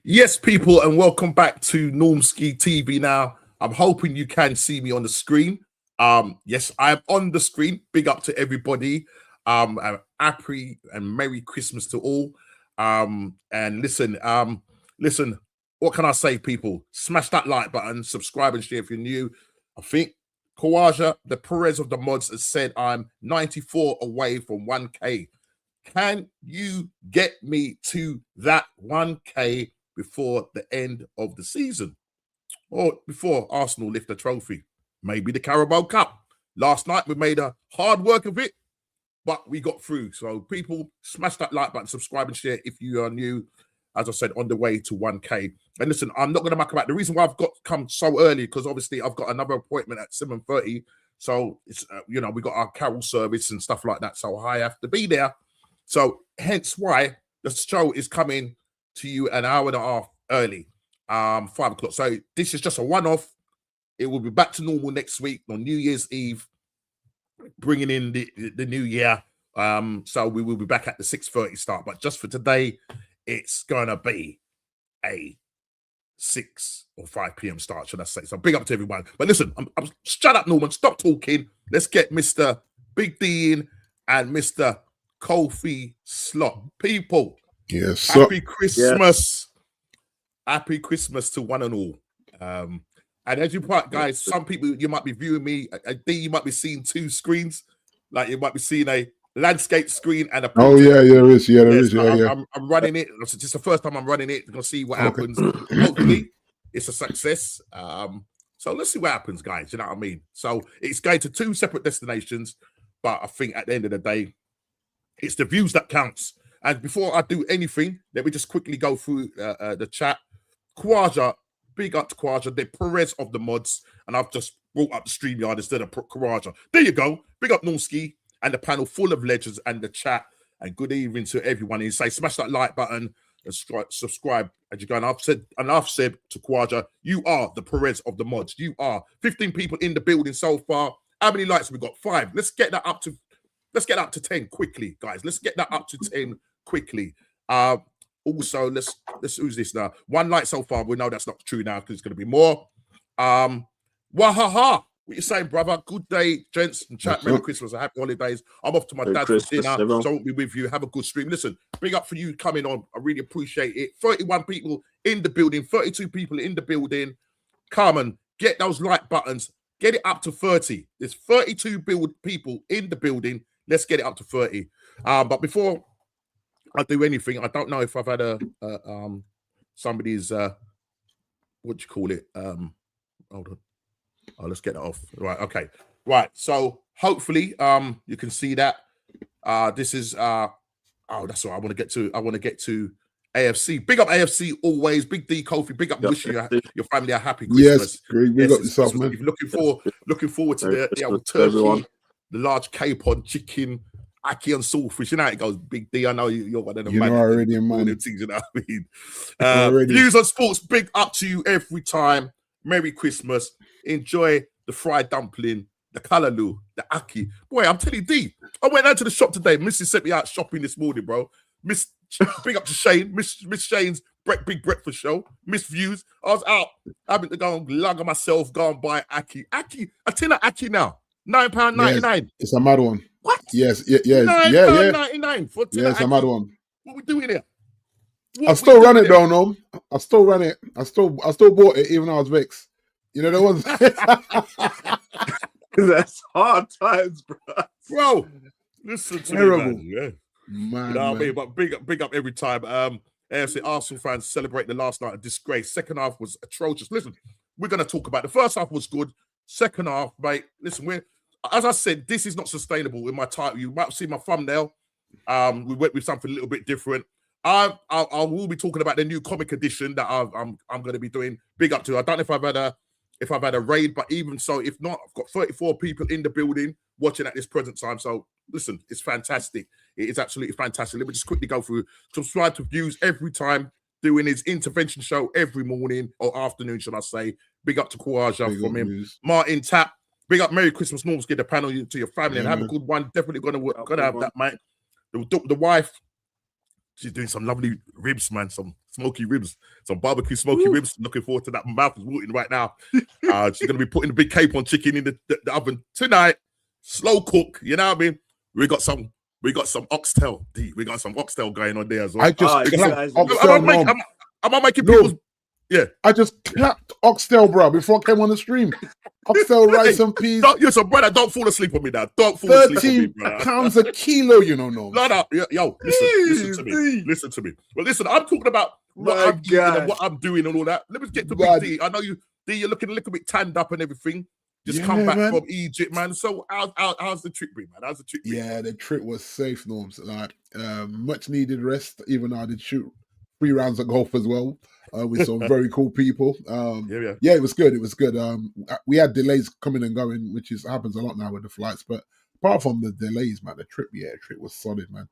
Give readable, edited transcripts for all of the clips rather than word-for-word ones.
Yes, people, and welcome back to Normski TV. Now, I'm hoping you can see me on the screen. Yes, I'm on the screen. Big up to everybody. Happy and Merry Christmas to all. And listen, what can I say, people? Smash that like button, subscribe and share if you're new. I think Kawaja, the Perez of the mods, has said I'm 94 away from 1K. Can you get me to that 1K before the end of the season? Or before Arsenal lift the trophy? Maybe the Carabao Cup. Last night we made a hard work of it, but we got through. So people, smash that like button, subscribe and share if you are new. As I said, on the way to 1K. And listen, I'm not going to muck about. The reason why I've got come so early, because obviously I've got another appointment at 7:30. So it's we got our carol service and stuff like that. So I have to be there. So hence why the show is coming to you an hour and a half early, 5 o'clock. So this is just a one-off. It will be back to normal next week on New Year's Eve, bringing in the new year. So we will be back at the 6:30 start. But just for today, it's gonna be a 6 or 5 p.m. start, should I say? So big up to everyone. But listen, I'm shut up, Norman. Stop talking. Let's get Mr. Big D in and Mr. Kofi Slot. People, yes, happy Christmas. Yeah. Happy Christmas to one and all. And as you part, guys, some people, you might be viewing me. I think you might be seeing 2 screens. Like you might be seeing a landscape screen and a portrait. Oh, yeah, there is. Yeah, there is. Yeah, I'm running it. It's just the first time I'm running it. We're going to see what happens. Hopefully, it's a success. So let's see what happens, guys. You know what I mean? So it's going to 2 separate destinations. But I think at the end of the day, it's the views that counts. And before I do anything, let me just quickly go through the chat. Kawaja, big up to Kawaja, the Perez of the mods. And I've just brought up the StreamYard instead of Kawaja. There you go. Big up Normski and the panel full of legends and the chat. And good evening to everyone. And say, smash that like button and subscribe as you go. And I've said to Kawaja, you are the Perez of the mods. You are 15 people in the building so far. How many likes have we got? 5. Let's get that up to 10 quickly, guys. Let's get that up to 10 quickly. Also, let's who's this now? 1 like so far. We know that's not true now because it's going to be more. Wahaha. What you saying, brother? Good day, gents and chat. Merry Christmas and happy holidays. I'm off to my dad's for dinner, so I won't be with you. Have a good stream. Listen, big up for you coming on. I really appreciate it. 31 people in the building, 32 people in the building. Come on, get those like buttons. Get it up to 30. There's 32 people in the building. Let's get it up to 30. But before I do anything, I don't know if I've had somebody's what do you call it? Hold on. Oh, let's get that off. Right, okay. Right. So hopefully you can see that. This is that's what I want to get to. I want to get to AFC. Big up AFC always. Big D Kofi. Big up wishing your family a happy Christmas. Yes, big up yourself, man. Looking forward to the old turkey, the large capon, chicken, ackee and saltfish. You know how it goes. Big D, I know you're one of the man. Already in mind. Things, you know what I mean? Views on sports. Big up to you every time. Merry Christmas. Enjoy the fried dumpling, the kalaloo, the ackee. Boy, I'm telling you, D, I went out to the shop today. Mrs. sent me out shopping this morning, bro. Big up to Shane. Miss Shane's big breakfast show. Miss Views. I was out having to go and lug on myself, go and buy ackee. Ackee, a tin of ackee now. £9.99. Yes, it's a mad one. What? Yes, yeah. £9.99 for a tin of ackee. It's a mad one. What we doing here? I still run it though, no. I still run it. I still bought it even though I was vexed. You know, there was that's hard times, bro. Listen to terrible. Me, man. Man, you know what I mean? But big up every time. AFC Arsenal fans celebrate the last night of disgrace. Second half was atrocious. Listen, we're going to talk about the first half was good. Second half, mate. Listen, as I said, this is not sustainable in my title. You might see my thumbnail. We went with something a little bit different. I will be talking about the new comic edition that I'm going to be doing. Big up to. I don't know if I've had a raid, but even so, if not, I've got 34 people in the building watching at this present time. So listen, it's fantastic. It is absolutely fantastic. Let me just quickly go through. Subscribe to Views every time, doing his intervention show every morning or afternoon, should I say. Big up to Kawaja from him. News. Martin Tap. Big up Merry Christmas, Norms. Get the panel to your family and have a good one. Definitely gonna have that, mate. The wife, she's doing some lovely ribs, man. Some smoky ribs, some barbecue smoky ribs. Looking forward to that. My mouth is watering right now. She's gonna be putting a big cape on chicken in the oven tonight. Slow cook, you know what I mean? We got some oxtail. We got some oxtail going on there as well. I just am oxtail. I making people's? Yeah. I just clapped oxtail, bro, before I came on the stream. Oxtail, rice and peas. You're brother. Don't fall asleep on me now. Don't fall asleep on me, 13 pounds a kilo, you know, no. No, yo, listen to me. Listen to me. Well, listen, I'm talking about what I'm eating and what I'm doing and all that. Let me get to Big D. I know you, D, you're looking a little bit tanned up and everything. Just come back from Egypt, man. So how's the trip been, man? How's the trip been? Yeah, the trip was safe, Norms. Like much needed rest, even though I did shoot 3 rounds of golf as well with some very cool people. Yeah, it was good. It was good. We had delays coming and going, which happens a lot now with the flights. But apart from the delays, man, the trip was solid, man.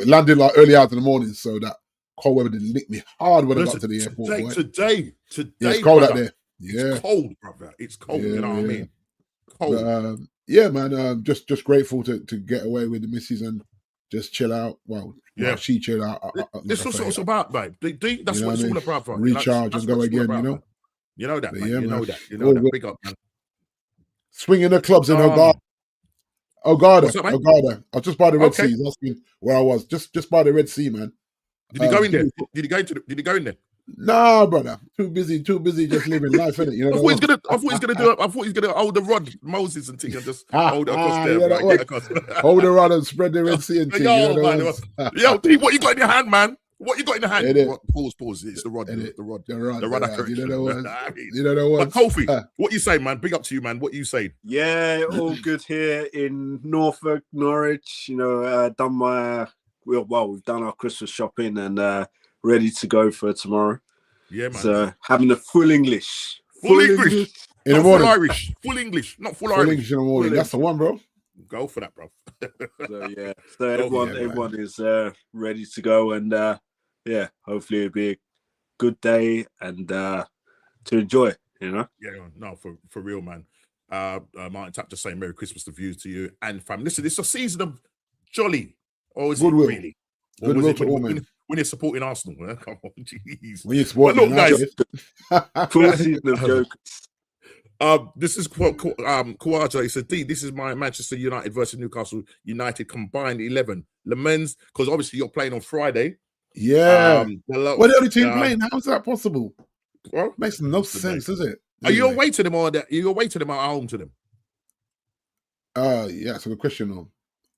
Landed like early hours in the morning, so that cold weather didn't lick me hard when I got to the airport. Today, it's cold out there. Yeah, it's cold, brother. It's cold. You know what I mean? Cold. But, yeah, man. Just grateful to get away with the missus and just chill out. Well, she chilled out. This is what it's about, babe. That's what it's all about, bro. Recharge and go again. You know. You know that, man. You know that. You know that. Big up, man. Swinging the clubs in Hurghada. I was just by the Red Sea. He's asking where I was. Just by the Red Sea, man. Did you go in there? Did you go in there? Nah, brother. Too busy just living life, innit? You know. I thought he's gonna hold the rod, Moses and thing, and just hold it across there. Hold the rod and spread the Red Sea and thing. Yo, D, what you got in your hand, man? What you got in your hand? Pause. It's the rod. The rod. You know the one. But Kofi, what you say, man? Big up to you, man. What you say? Yeah, all good here in Norfolk, Norwich. You know, we've done our Christmas shopping and ready to go for tomorrow. Yeah, man. So having a full English. Full English. In the morning. Full Irish. Full English. Not full Irish. English in the morning. That's the one, bro. Go for that, bro. So everyone is ready to go, and hopefully it'll be a good day and to enjoy, you know. Yeah, no, for real, man. Martin Tap just saying Merry Christmas to you, to you and family. Listen, it's a season of jolly, or is goodwill. It really? Goodwill to all men. When you're supporting Arsenal, man. Come on, jeez. When you're supporting guys. Full season of jokers. This is Kawaja. He said, D, this is my Manchester United versus Newcastle United combined 11. Le Mans, because obviously you're playing on Friday. Yeah. Well, the only team playing. How's that possible? Well, makes no sense, does it? Are you away to them or are you away to them or at home to them? Yeah, so the question on.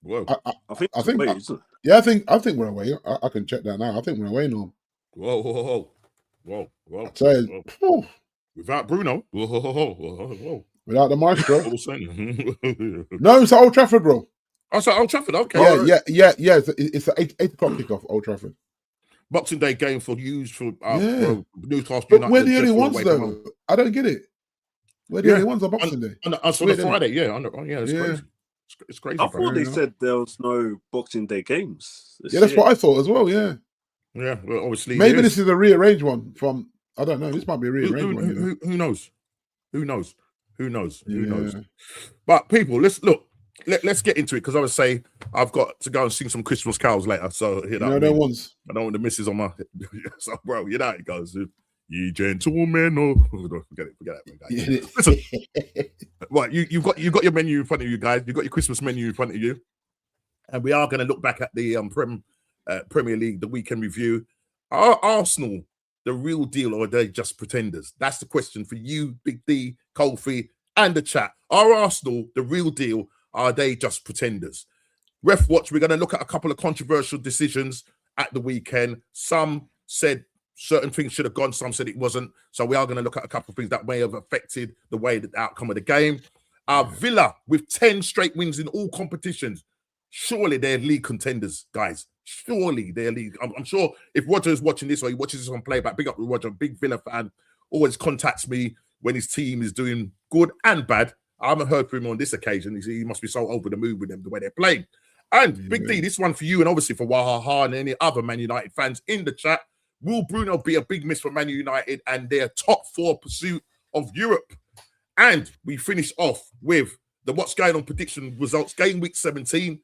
Whoa. I think we're away. I can check that now. I think we're away now. Whoa. Without Bruno. Whoa. Without the maestro. No, it's at Old Trafford, bro. Oh, so Old Trafford, okay. Yeah. It's an 8 o'clock kickoff, Old Trafford. Boxing Day game for Newcastle United. But we're the only ones, though. I don't get it. We're the only ones on Boxing Day. On the Friday, it's crazy. It's crazy. I thought they said there was no Boxing Day games. That's what I thought as well. Yeah. Yeah. Well, obviously, maybe this is a rearranged one from. I don't know. This might be a rearranged one. Who knows? Who knows? But people, let's get into it because I would say I've got to go and sing some Christmas carols later. So you know them ones. I don't want the missus on my. So, bro, you know how it goes. Ye gentlemen, forget it. Listen, right, you've got your menu in front of you, guys. You've got your Christmas menu in front of you, and we are going to look back at the Premier League, the weekend review. Are Arsenal the real deal, or are they just pretenders? That's the question for you, Big D, Kofi, and the chat. Are Arsenal the real deal? Are they just pretenders? Ref Watch, we're going to look at a couple of controversial decisions at the weekend. Some said certain things should have gone, some said it wasn't. So we are going to look at a couple of things that may have affected the outcome of the game. Villa with 10 straight wins in all competitions. Surely they're league contenders, guys. Surely they're league. I'm sure if Roger is watching this or he watches this on playback, big up to Roger, big Villa fan, always contacts me when his team is doing good and bad. I haven't heard from him on this occasion. He must be so over the moon with them, the way they're playing. And Big D, this one for you and obviously for Wahaha and any other Man United fans in the chat. Will Bruno be a big miss for Man United and their top 4 pursuit of Europe? And we finish off with the what's going on prediction results. Game week 17.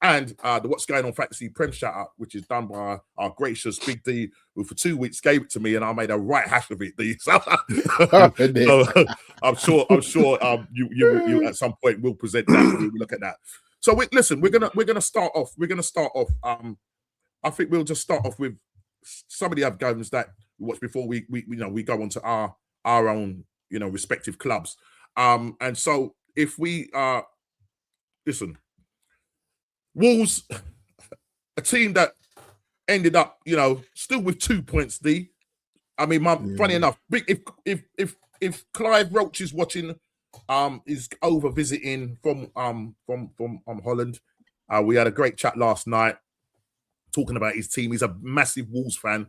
and the What's Going On Fantasy Prem shout out, which is done by our gracious Big D, who for 2 weeks gave it to me, and I made a right hash of it. D. So, I'm sure you at some point will present that. We'll look at that. So listen, we're gonna start off. I think we'll just start off with some of the other games that we watched before we go on to our own respective clubs. And so if we listen, Wolves, a team that ended up still with 2 points. D. I mean, funny enough, if Clive Roach is watching, is over visiting from Holland. We had a great chat last night talking about his team. He's a massive Wolves fan,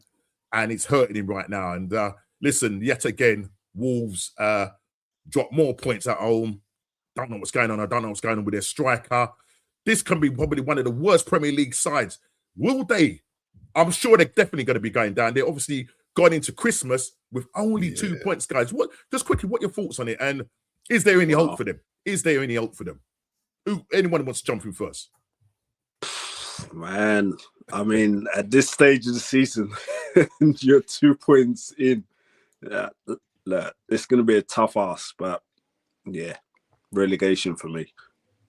and it's hurting him right now. And listen, yet again, Wolves drop more points at home. Don't know what's going on. I don't know what's going on with their striker. This can be probably one of the worst Premier League sides. Will they? I'm sure they're definitely going to be going down. They're obviously going into Christmas with only 2 points, guys. Just quickly, what are your thoughts on it? And is there any hope for them? Is there any hope for them? Anyone wants to jump in first? Man, I mean, at this stage of the season, you're 2 points in. It's going to be a tough ask, but yeah, relegation for me.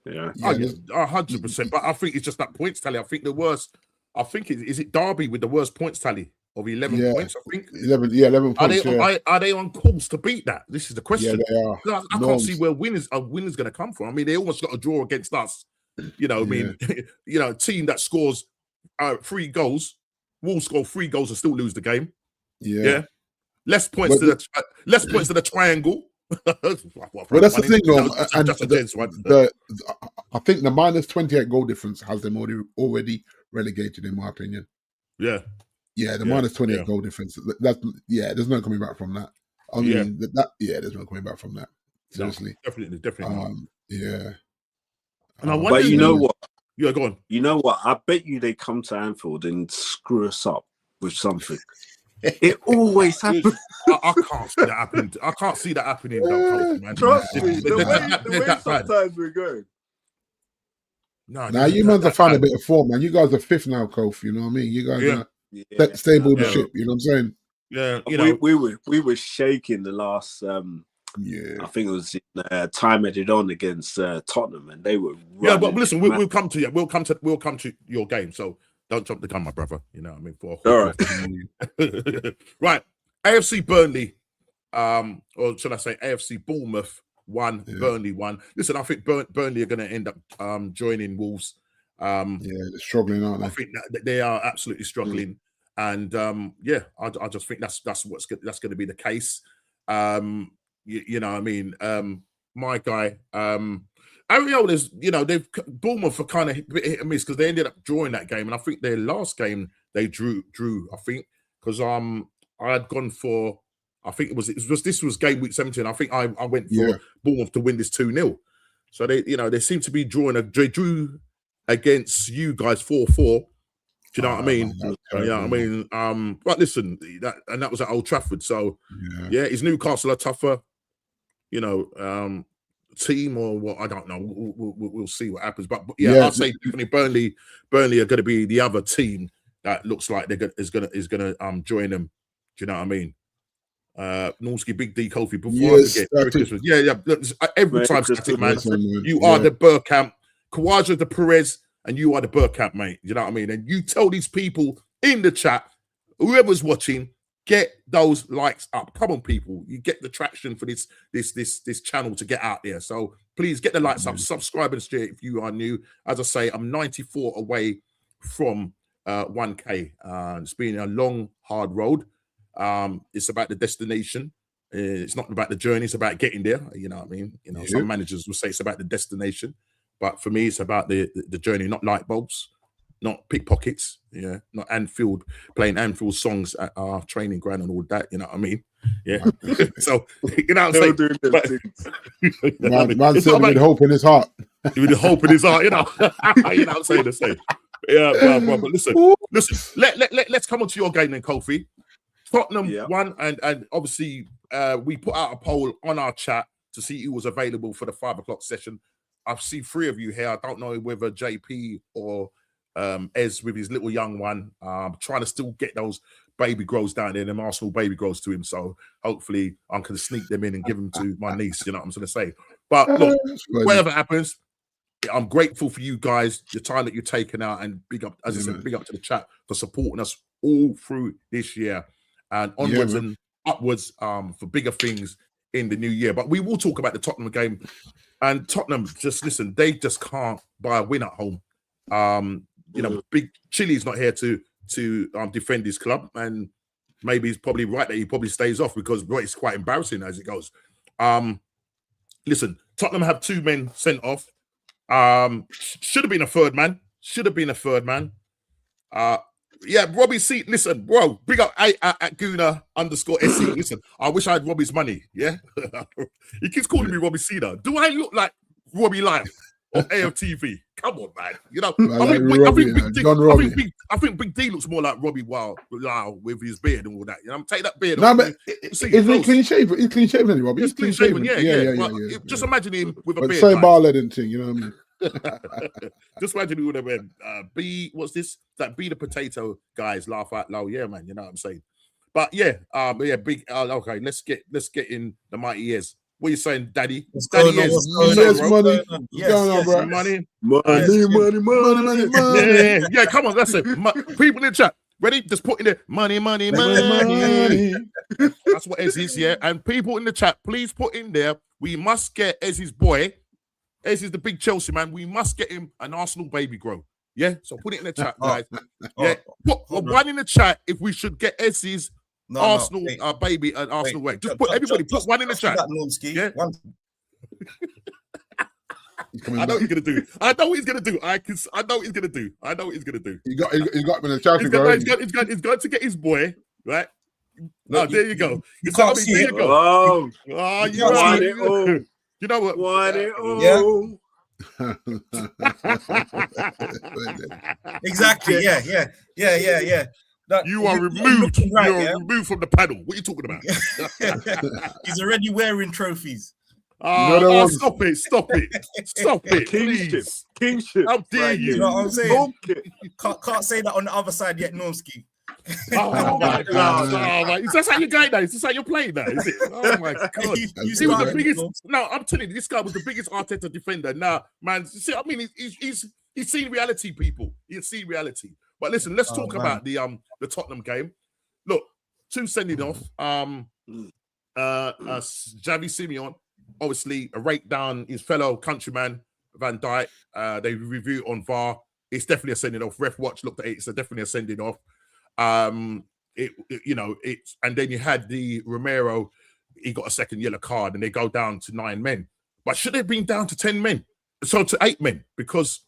Yeah, 100%. But I think it's just that points tally. I think the worst. I think is it Derby with the worst points tally of 11 points. I think 11 points. Are they on course to beat that? This is the question. Yeah, they are. I can't see where winners going to come from. I mean, they almost got a draw against us. I mean, a team that scores 3 goals, Wolves score 3 goals and still lose the game. Yeah. Less points to the triangle. Well, that's the thing, though. I think the minus 28 goal difference has them already relegated, in my opinion. Yeah, the minus 28 goal difference. There's no coming back from that. I mean, there's no coming back from that. Seriously, no, definitely. And I wonder, but you know what? Yeah, go on. You know what? I bet you they come to Anfield and screw us up with something. It always happens. I can't see that happening. I can't see that happening. Man. Trust me, the way sometimes we're going. Now you must have found a bit of form, man. You guys are 5th now, Kofi. You know what I mean? You guys stable the ship. You know what I'm saying? Yeah, we were shaking the last. I think it was time added on against Tottenham, and they were. Yeah, but listen, we'll come to you. We'll come to your game. So. Don't jump the gun, my brother. You know what I mean? All right. Right. AFC Burnley, or should I say AFC Bournemouth 1, Burnley 1. Listen, I think Burnley are going to end up joining Wolves. They're struggling, aren't they? I think that they are absolutely struggling. And I just think that's going to be the case. You know what I mean? My guy, Ariola's, Bournemouth are kind of hit and miss because they ended up drawing that game, and I think their last game they drew. I think because I had gone for, I think this was game week 17. I think I went for Bournemouth to win this 2-0. So they seem to be drawing. They drew against you guys 4-4. Do you know what I mean? But listen, that was at Old Trafford. So is Newcastle a tougher, team or what? I don't know. We'll see what happens. But I'll say definitely Burnley are going to be the other team that looks like is going to join them. Do you know what I mean? Norski, Big D, Kofi. Before I forget, Merry Christmas. Every time, man. You are the Bergkamp, Kawaja the Perez, and you are the Bergkamp, mate. You know what I mean? And you tell these people in the chat, whoever's watching, get those likes up. Come on, people. You get the traction for this channel to get out there. So please get the likes up, subscribe and share if you are new. As I say, I'm 94 away from 1K. It's been a long, hard road. It's about the destination. It's not about the journey. It's about getting there. You know what I mean? Some managers will say it's about the destination, but for me, it's about the journey, not light bulbs. Not pickpockets, not Anfield, playing Anfield songs at our training ground and all that, you know what I mean? Yeah. So, you know what I'm saying? Man said with hope in his heart. With hope in his heart, you know what I'm saying? The same. Yeah, but listen, let's come on to your game then, Kofi. Tottenham won, and obviously we put out a poll on our chat to see who was available for the 5 o'clock session. I see 3 of you here. I don't know whether JP or Ez with his little young one, trying to still get those baby grows down there, them Arsenal baby grows to him. So hopefully I can sneak them in and give them to my niece. You know what I'm going to say? But look, whatever happens, I'm grateful for you guys, your time that you're taking out, and big up, as I said, big up to the chat for supporting us all through this year and onwards and upwards for bigger things in the new year. But we will talk about the Tottenham game. And Tottenham, just listen, they just can't buy a win at home. You know, Big Chilly's not here to defend his club, and maybe he's probably right that he probably stays off because it's quite embarrassing as it goes. Listen, Tottenham have 2 men sent off. Should have been a third man. Yeah, Robbie C. Listen, bro, big up at Guna_SC. Listen, I wish I had Robbie's money. Yeah, he keeps calling me Robbie C. Though. Do I look like Robbie Live on AFTV? Come on, man. You know, I think Big D looks more like Robbie Wow with his beard and all that. You know, take that beard. No, but isn't he clean shaven? He's clean shaven, Robbie. He's clean shaven. Yeah. Just imagine him with a beard. Same Barlett and thing, you know what I mean? Just imagine who would have been what's this? That be the potato guys laugh out loud. Yeah, man, you know what I'm saying. But big. Okay, let's get in the mighty ears. What are you saying, Daddy? Daddy is money. Money. Yeah, come on, that's it. People in the chat, ready? Just put in there, money. That's what Ez is, yeah. And people in the chat, please put in there. We must get Ez's boy. Ez is the big Chelsea man. We must get him an Arsenal baby grow. Yeah, so put it in the chat, guys. Yeah, put one in the chat if we should get Ez's Arsenal baby and Arsenal way. Just put everybody put one in the chat. Yeah. I know what he's gonna do. I know what he's gonna do. He got him in the chat. He's going to get his boy right. No, there you go. You can't see it. Oh, you want it all. You know what? Want it all. Yeah. Exactly. Yeah. You are removed. You're removed from the panel. What are you talking about? He's already wearing trophies. Stop it, please. Kingship. How dare you? You know what I'm saying? Can't say that on the other side yet, Normski. Oh my God! Is that how you're going now? Is this how you're playing now? Is it? Oh my God! He was the biggest. No, I'm telling you, this guy was the biggest Arteta defender. Now, man, see, I mean, he's seen reality, people. He's seen reality. But listen, let's talk about the Tottenham game. Look, 2 sending off. Xavi Simeone, obviously, a rake down his fellow countryman Van Dijk. They review on VAR. It's definitely a sending off. Ref Watch looked at it. It's definitely a sending off. And then you had the Romero. He got a second yellow card, and they go down to 9 men. But should they have been down to 10 men? So to 8 men, because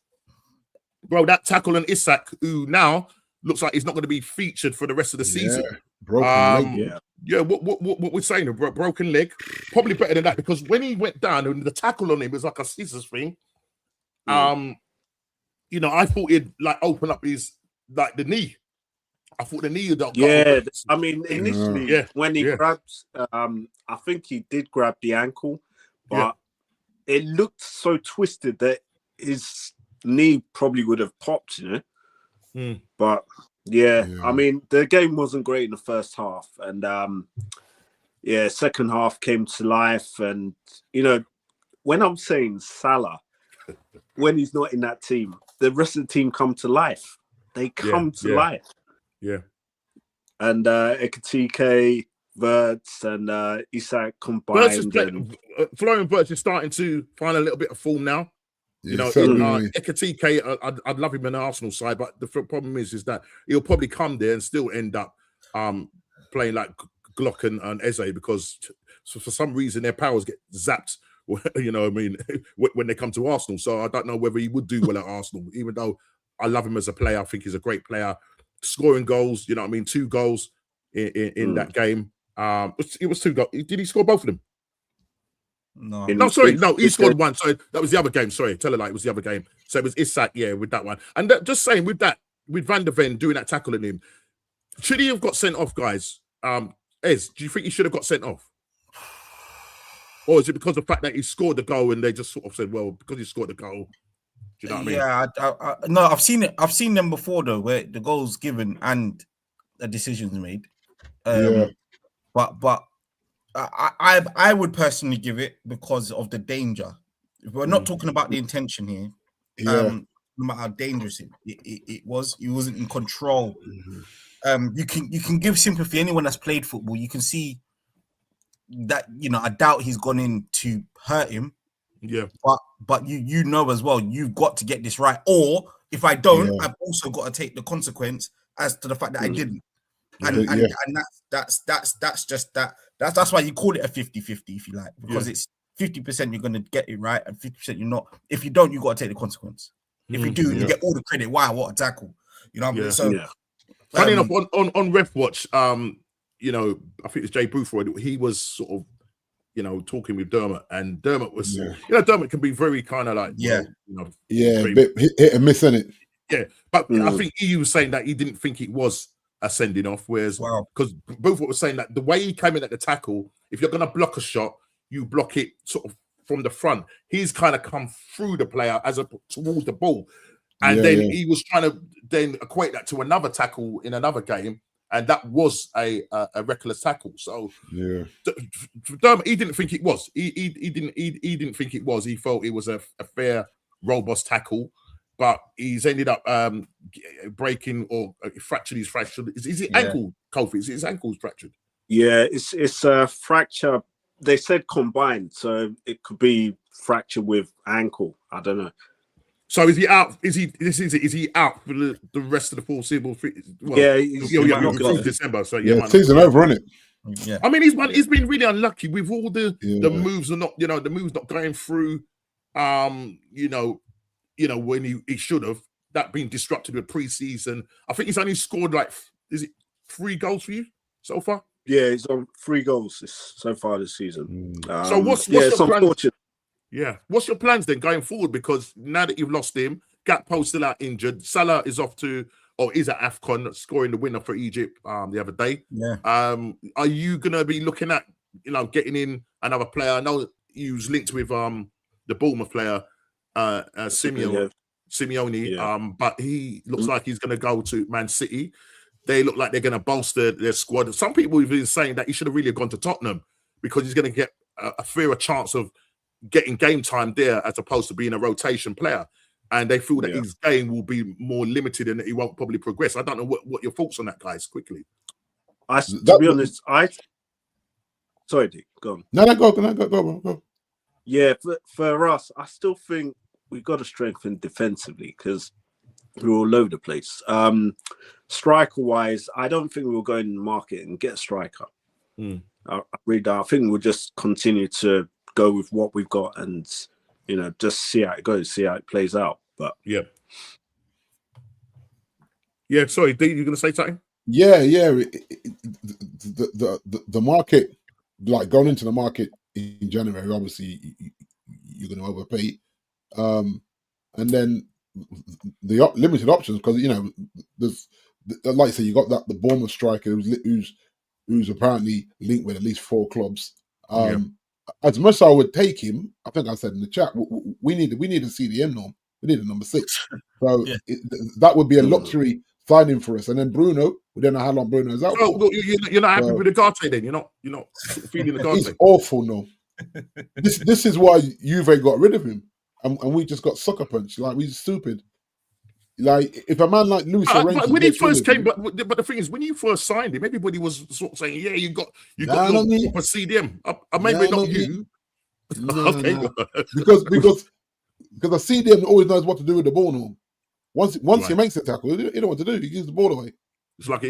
bro, that tackle on Isak, who now looks like he's not going to be featured for the rest of the season. Broken leg. Yeah. What we're saying, a broken leg, probably better than that, because when he went down and the tackle on him was like a scissors thing. I thought he'd like open up his the knee. I thought the knee would go. Yeah, I mean, initially when he grabs, I think he did grab the ankle, but it looked so twisted that his knee probably would have popped, But I mean, the game wasn't great in the first half, and second half came to life. And when I'm saying Salah, when he's not in that team, the rest of the team come to life. They come to life. Yeah. And Ekitike, Wirtz, and Isak combined. Florian Wirtz is starting to find a little bit of form now. Ekitike, I'd love him in the Arsenal side, but the problem is that he'll probably come there and still end up playing like Glock and Eze, because for some reason their powers get zapped, when they come to Arsenal. So I don't know whether he would do well at Arsenal, even though I love him as a player. I think he's a great player. Scoring goals, 2 goals in that game. It was 2 goals. Did he score both of them? No, he scored 1. So that was the other game. Sorry, tell her like it was the other game. So it was Isak, with that one. And just saying, with Van der Ven doing that tackle on him, should he have got sent off, guys? Ez, do you think he should have got sent off? Or is it because of the fact that he scored the goal and they just sort of said, well, because he scored the goal, do you know what I mean? Yeah, no, I've seen it. I've seen them before though, where the goal's given and the decision's made. But I would personally give it because of the danger. We're not talking about the intention here. No matter how dangerous it was, he wasn't in control. You can give sympathy. Anyone that's played football, you can see that, you know, I doubt he's gone in to hurt him. Yeah. But you know as well, you've got to get this right. Or if I don't, I've also got to take the consequence as to the fact that I didn't. And that's just that. That's why you call it a 50-50, if you like, because it's 50% you're gonna get it right and 50% you're not. If you don't, you got to take the consequence. If you do, you get all the credit. Wow, what a tackle! You know what I mean? So funny enough, on Ref Watch, you know, I think it's Jay Boothroyd. He was sort of, you know, talking with Dermot, and Dermot was, you know, Dermot can be very kind of like, well, you know, a bit hit and miss, in it. Yeah, but I think he was saying that he didn't think it was a sending off, whereas because Boothroyd was saying that the way he came in at the tackle, if you're going to block a shot, you block it sort of from the front. He's kind of come through the player towards the ball, and then he was trying to then equate that to another tackle in another game, and that was a reckless tackle. So Dermot, he didn't think it was. He didn't think it was. He felt it was a fair, robust tackle, but he's ended up breaking or fractured his fracture. Is it ankle, Kofi? Is his ankles fractured? Yeah, it's a fracture. They said combined, so it could be fracture with ankle. I don't know. So is he out? Is he out for the rest of the foreseeable? Well, he's December. So season over, isn't it? Yeah. I mean, he's been really unlucky with all the moves are not, you know, the moves not going through. You know, when he should have, that being disrupted with preseason. I think he's only scored like, is it 3 goals for you so far? Yeah, he's on 3 goals so far this season. So what's your plans? Yeah, what's your plans then going forward? Because now that you've lost him, Gakpo's still out injured. Salah is off to, or is at AFCON, scoring the winner for Egypt the other day. Yeah. Are you gonna be looking at, you know, getting in another player? I know you was linked with the Bournemouth player Simeone. But he looks like he's gonna go to Man City. They look like they're going to bolster their squad. Some people have been saying that he should have really gone to Tottenham because he's going to get a fairer chance of getting game time there as opposed to being a rotation player. And they feel that his game will be more limited and that he won't probably progress. I don't know what your thoughts on that, guys, quickly. To be honest, sorry, Dick, go on. No, go. Yeah, for us, I still think we've got to strengthen defensively because we're all over the place. Striker wise, I don't think we'll go in the market and get a striker. I think we'll just continue to go with what we've got and, you know, just see how it goes, see how it plays out. But sorry, D, you going to say something? The market, like going into the market in January, obviously you're going to overpay, and then the limited options, because, you know, there's, like I say, you got the Bournemouth striker who's apparently linked with at least 4 clubs. As much as I would take him, I think I said in the chat, we need a CDM norm. We need a number 6. So that would be a luxury signing for us. And then Bruno, we don't know how long Bruno is out. So you're not happy with Ugarte then? You're not feeling Ugarte? He's awful, no. This is why Juve got rid of him, and we just got sucker punched. Like, we're stupid. Like, if a man like Luis when he first came, but the thing is, when you first signed him, everybody was sort of saying, "Yeah, you got your proper CDM." Maybe not you. Okay, because a CDM always knows what to do with the ball. Now, once he makes the tackle, he don't know what to do. He gives the ball away. It's like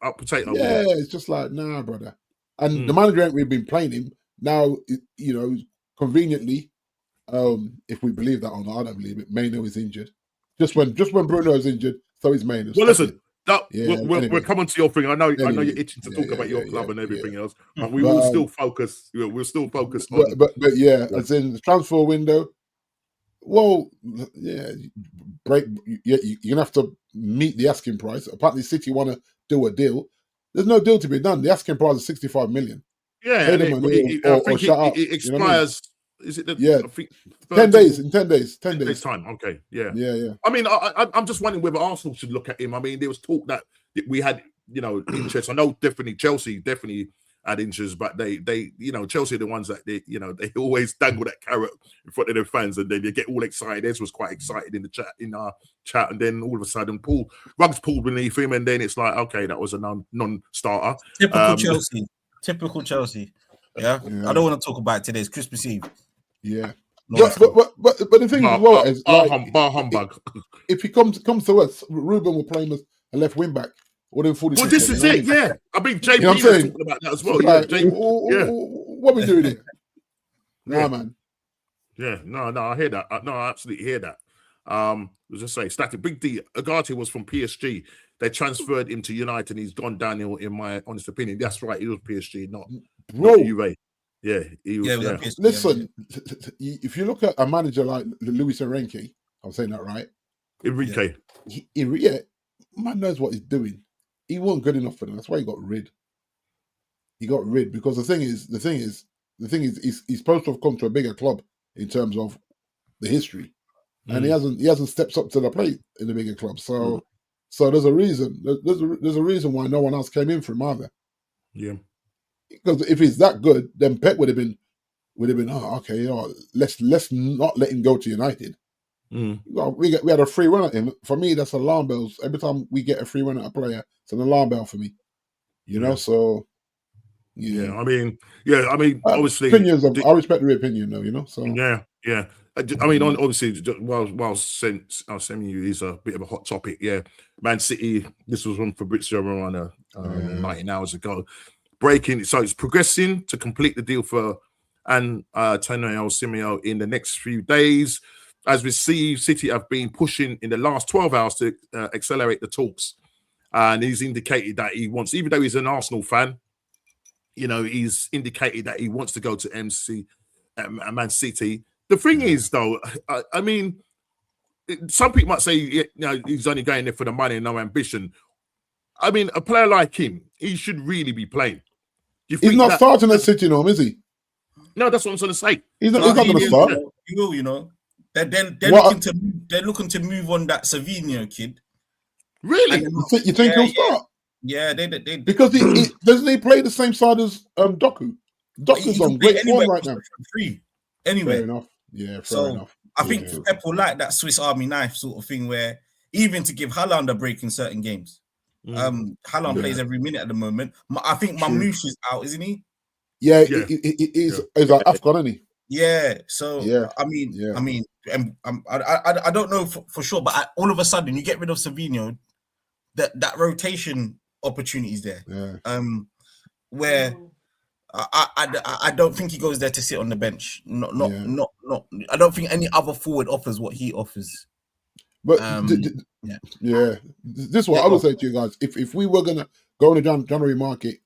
hot potato. Yeah, it's just like, nah, brother. And the manager ain't really been playing him now. You know, conveniently, if we believe that or not, I don't believe it. Maino is injured. Just when Bruno is injured, so is Maino. Well, listen, we're coming to your thing. I know you're itching to talk about your club and everything else, but we will still focus. We'll still focus on. But as in the transfer window. Well, you're gonna have to meet the asking price. Apparently, City want to do a deal. There's no deal to be done. The asking price is 65 million. Yeah, pay the money or shut up. It expires. Is it the? Yeah, I think 10 days. In 10 days. 10 days time. Okay, yeah. Yeah. I mean, I'm just wondering whether Arsenal should look at him. I mean, there was talk that we had, interest. I know definitely Chelsea had interest, but they, Chelsea are the ones that they always dangle that carrot in front of their fans, and then they get all excited. Ez was quite excited in our chat, and then all of a sudden, rugs pulled beneath him, and then it's like, okay, that was a non-starter. Typical Chelsea. Yeah, I don't want to talk about it today. It's Christmas Eve. Yeah. But the thing as well is bar humbug. If he comes to us, Ruben will play him as a left wing back. Well, this is it. Yeah, I mean, JP was talking about that as well. What are we doing here? Nah, man. Yeah, no, I hear that. I absolutely hear that. Let's just say, static. Big D, Agati was from PSG. They transferred him to United, and he's gone downhill, in my honest opinion. That's right, he was PSG, not Juve. Yeah, he was. Yeah. Listen, if you look at a manager like Luis Enrique, I'm saying that right. Enrique, man knows what he's doing. He wasn't good enough for them. That's why he got rid. Because the thing is, he's supposed to have come to a bigger club in terms of the history, and he hasn't stepped up to the plate in the bigger club. So there's a reason. There's a reason why no one else came in for him either. Yeah. Because if he's that good, then Pep would have been, okay, let's not let him go to United. Well, we had a free run at him. For me, that's alarm bells. Every time we get a free run at a player, it's an alarm bell for me. So yeah. I mean, obviously, opinions. I respect your opinion, though. So yeah. I mean, obviously, while sending you is a bit of a hot topic. Yeah, Man City. This was from Fabrizio Romano 19 hours ago. Breaking, so it's progressing to complete the deal for Antonio Simeo in the next few days. As we see, City have been pushing in the last 12 hours to accelerate the talks, and he's indicated that he wants, even though he's an Arsenal fan, he's indicated that he wants to go to Man City. The thing is, though, I mean, some people might say, he's only going there for the money and no ambition. I mean, a player like him, he should really be playing. He's not starting at City, is he? No, that's what I'm trying to say. He's not going to start. He will, They're looking to move on that Savinho kid. Really? You think he'll start? Yeah, they because he doesn't he play the same side as Doku? Doku's on great form right now. Anyway, fair enough. Yeah, fair enough. I think Pep will like that Swiss Army knife sort of thing, where even to give Haaland a break in certain games. Haaland plays every minute at the moment. I think Mamouche is out, isn't he? Yeah, he's like AFCON, isn't he? Yeah. So I mean, I don't know for sure, but all of a sudden you get rid of Savinho, that rotation opportunity is there. Yeah. Where I don't think he goes there to sit on the bench. Not. I don't think any other forward offers what he offers. But this is what I would say to you guys. If we were gonna go in the January market,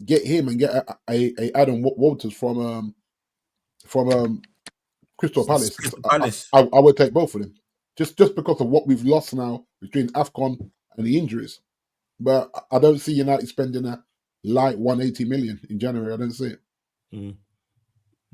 get him and get a Adam Walters from Crystal Palace. I would take both of them, just because of what we've lost now between AFCON and the injuries. But I don't see United spending a light 180 million in January. I don't see it.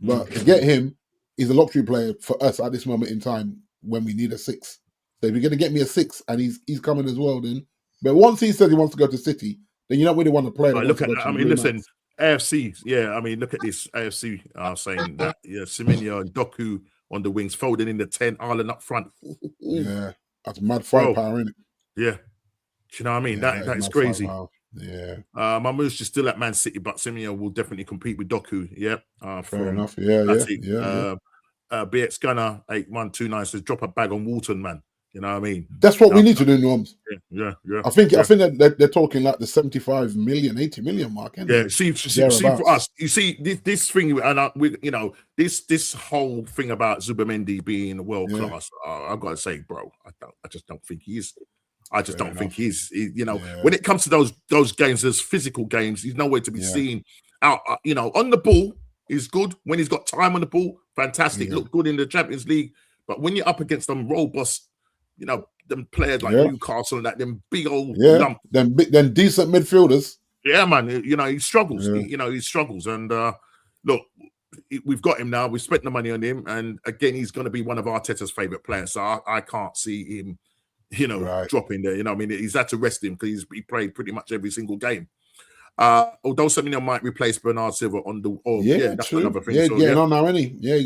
But to get him, he's a luxury player for us at this moment in time when we need a 6. So if you're going to get me a 6 and he's coming as well, then. But once he says he wants to go to City, then you don't really want to play. Look at that. I mean, listen, AFC. Yeah, I mean, look at this AFC saying that Semenyo and Doku on the wings, folding in the 10, Ireland up front. Yeah, that's mad firepower, isn't it? Yeah, do you know what I mean? That is crazy. Yeah, Mamouche is still at Man City, but Semenyo will definitely compete with Doku. Yeah, fair enough. Yeah. BX Gunner 8129 says drop a bag on Walton, man. You know what I mean? That's what we need to do, Norms. Yeah. I think that they're talking like the 75 million, 80 million mark. Yeah. See for us, you see this thing, and this whole thing about Zubimendi being world class. I've got to say, bro, I just don't think he is. I just don't think he's. When it comes to those games, those physical games, he's nowhere to be seen. Out, on the ball, he's good. When he's got time on the ball, fantastic. Look good in the Champions League. But when you're up against them robust, them players like Newcastle and that, them big old lump. Them decent midfielders. Yeah, man. You know, he struggles. He struggles. And look, we've got him now. We spent the money on him, and again, he's going to be one of Arteta's favorite players. So I can't see him, dropping there. You know, I mean, he's had to rest him because he played pretty much every single game. Although Semenyo might replace Bernard Silva on the. That's true. another thing. Yeah, so, getting on now, any. Yeah.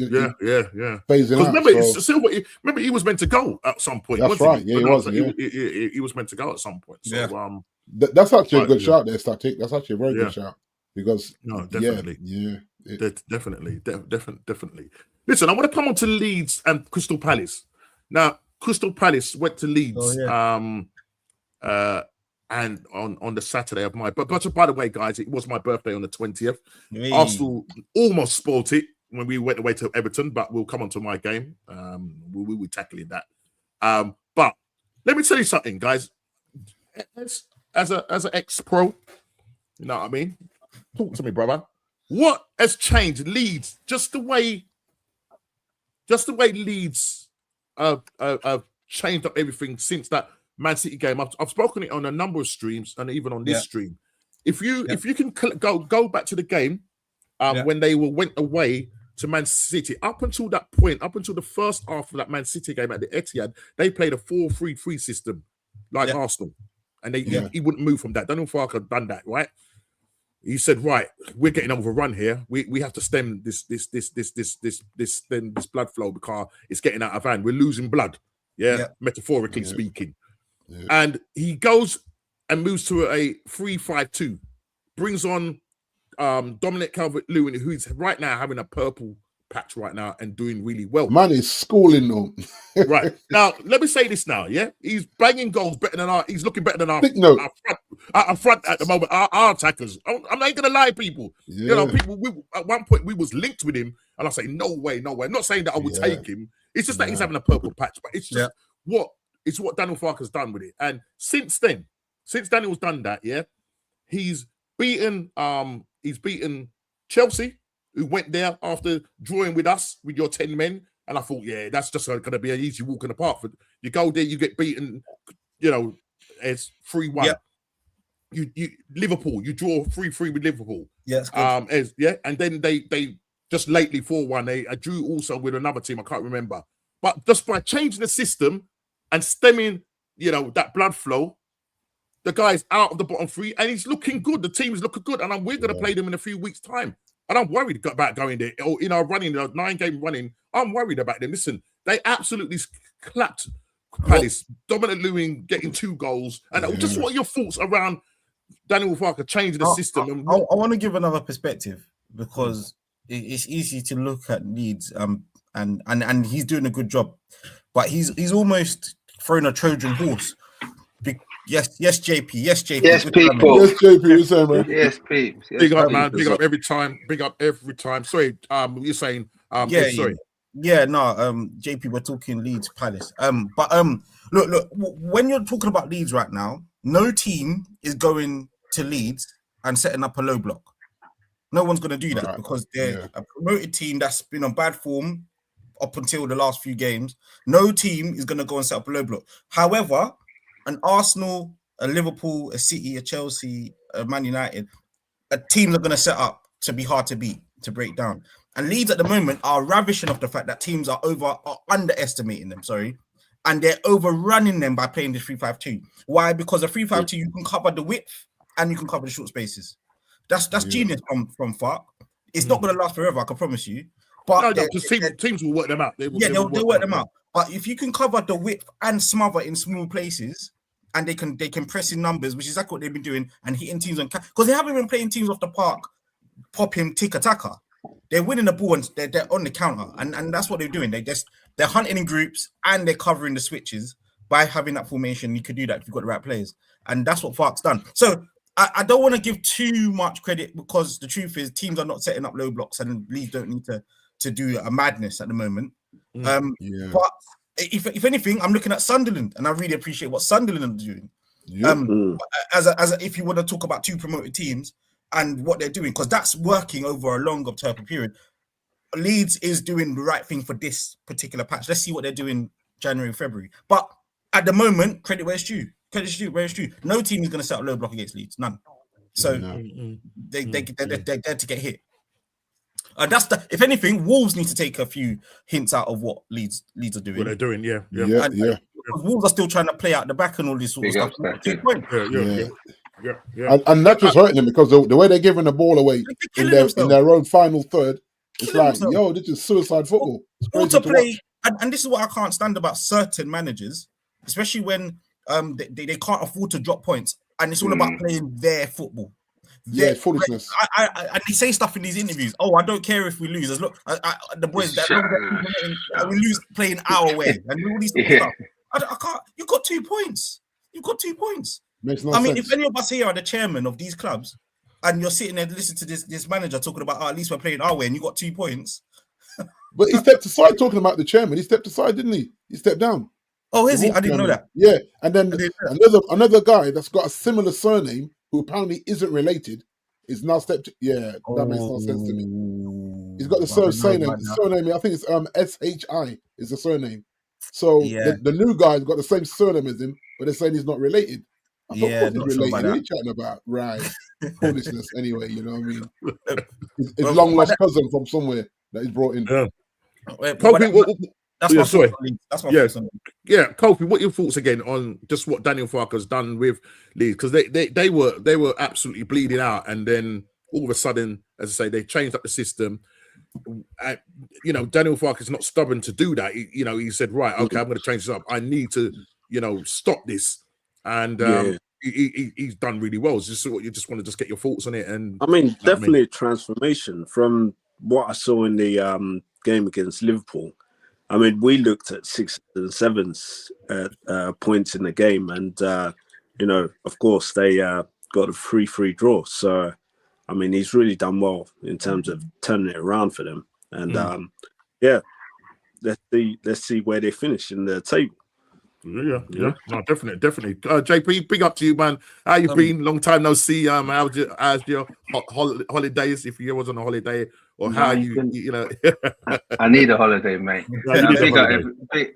Phasing out. Remember, Silva. Remember, he was meant to go at some point. That's right. He? Yeah, he was. Yeah. He was meant to go at some point. So, that's actually a good shout there, Static. That's actually a very good shout because definitely, definitely. Listen, I want to come on to Leeds and Crystal Palace. Now, Crystal Palace went to Leeds. And on the Saturday of my, but by the way, guys, it was my birthday on the 20th. Arsenal almost spoilt it when we went away to Everton, but we'll come on to my game. We'll be tackling that. But let me tell you something, guys. As an ex-pro, you know what I mean? Talk to me, brother. What has changed? Leeds, just the way Leeds have changed up everything since that Man City game. I've spoken it on a number of streams and even on this stream. If you can go back to the game when they went away to Man City, up until that point, up until the first half of that Man City game at the Etihad, they played a 4-3-3 system like Arsenal, and he wouldn't move from that. Daniel Farke had done that, right? He said, "Right, we're getting overrun here. We have to stem this blood flow because it's getting out of hand. We're losing blood, metaphorically speaking." And he goes and moves to a 3-5-2, brings on Dominic Calvert-Lewin, who's right now having a purple patch right now and doing really well. Man is schooling them. Right. Now, let me say this now, he's banging goals better than he's looking better than our front at the moment, our attackers. I'm not going to lie, people. You know, people, at one point, we was linked with him, and I say, no way. I'm not saying that I would take him. It's just that he's having a purple patch, but it's just it's what Daniel Farke has done with it. And since Daniel's done that, he's beaten Chelsea, who went there after drawing with us with your 10 men. And I thought, that's just going to be an easy walk in the park. But you go there, you get beaten, it's 3-1. You Liverpool, you draw 3-3 with Liverpool. And then they just lately 4-1. They drew also with another team, I can't remember. But just by changing the system and stemming, that blood flow, the guy's out of the bottom three and he's looking good. The team is looking good. And we're going to play them in a few weeks' time. And I'm worried about going there. Or in our running, our 9-game running, I'm worried about them. Listen, they absolutely clapped Palace. Dominic Lewin getting 2 goals. And just what are your thoughts around Daniel Farke changing the system? I want to give another perspective because it's easy to look at Leeds and he's doing a good job. But he's almost thrown a Trojan horse. Yes, JP. Yes, JP. Yes, people. Yes, JP. Yes, peeps. Big up, man. Big up every time. Sorry, you're saying. Sorry. JP, we're talking Leeds Palace. Look. When you're talking about Leeds right now, no team is going to Leeds and setting up a low block. No one's going to do that because they're a promoted team that's been on bad form up until the last few games. No team is going to go and set up a low block. However, an Arsenal, a Liverpool, a City, a Chelsea, a Man United, teams are going to set up to be hard to beat, to break down. And Leeds at the moment are ravishing off the fact that teams are underestimating them, and they're overrunning them by playing the 3-5-2. Why? Because a 3-5-2, you can cover the width and you can cover the short spaces. That's genius from Farke. It's not going to last forever, I can promise you. But teams will work them out. They'll work them out. But if you can cover the width and smother in small places, and they can press in numbers, which is exactly what they've been doing, and hitting teams on because they haven't been playing teams off the park, popping tick-a-tacker. They're winning the ball and they're on the counter, and that's what they're doing. They're hunting in groups and they're covering the switches by having that formation. You could do that if you've got the right players, and that's what Farke's done. So I don't want to give too much credit because the truth is teams are not setting up low blocks, and Leeds don't need to do a madness at the moment. But if anything, I'm looking at Sunderland, and I really appreciate what Sunderland are doing. As if you want to talk about 2 promoted teams and what they're doing, because that's working over a longer term period. Leeds is doing the right thing for this particular patch. Let's see what they're doing January, February. But at the moment, credit where it's due. Credit where it's due. No team is going to set up low block against Leeds. None. So they're there to get hit. And that's if anything, Wolves need to take a few hints out of what Leeds are doing. What they're doing, yeah. Wolves are still trying to play out the back and all this sort of stuff. And that's just hurting them because the way they're giving the ball away in their own final third, it's like, yo, this is suicide football. All to play, and this is what I can't stand about certain managers, especially when they can't afford to drop points, and it's all about playing their football. Foolishness. And they say stuff in these interviews. Oh, I don't care if we lose. As look, the boys that we lose playing our way and all these stuff. I can't. You got 2 points. You got 2 points. Makes no I mean, sense. if any of us here are the chairman of these clubs, and you're sitting there listening to this manager talking about, at least we're playing our way, and you got 2 points. But he stepped aside talking about the chairman. He stepped aside, didn't he? He stepped down. Oh, is he? I didn't know that. Yeah, and then another guy that's got a similar surname who apparently isn't related is now stepped. Yeah, that makes no sense to me. He's got the surname. I think it's SHI is the surname. So the new guy's got the same surname as him, but they're saying he's not related. I thought, not related. Sure What are you chatting about? Right. Foolishness anyway, you know what I mean? His long lost cousin from somewhere that he's brought in. That's my sorry. That's my Kofi, what are your thoughts again on just what Daniel Farke's done with Leeds? Because they were absolutely bleeding out, and then all of a sudden, as I say, they changed up the system. Daniel Farke's not stubborn to do that. He said, right, okay, I'm going to change this up. I need to, stop this. And he's done really well. It's just what you just want to get your thoughts on it. And I mean, definitely a transformation from what I saw in the game against Liverpool. I mean, we looked at 6 and 7s points in the game, and of course they got a 3-3 draw. So, I mean, he's really done well in terms of turning it around for them. And let's see where they finish in the table. No, definitely. JP, big up to you, man. How you been? Long time no see. How's your holidays? If you was on a holiday, or how I need a holiday, mate.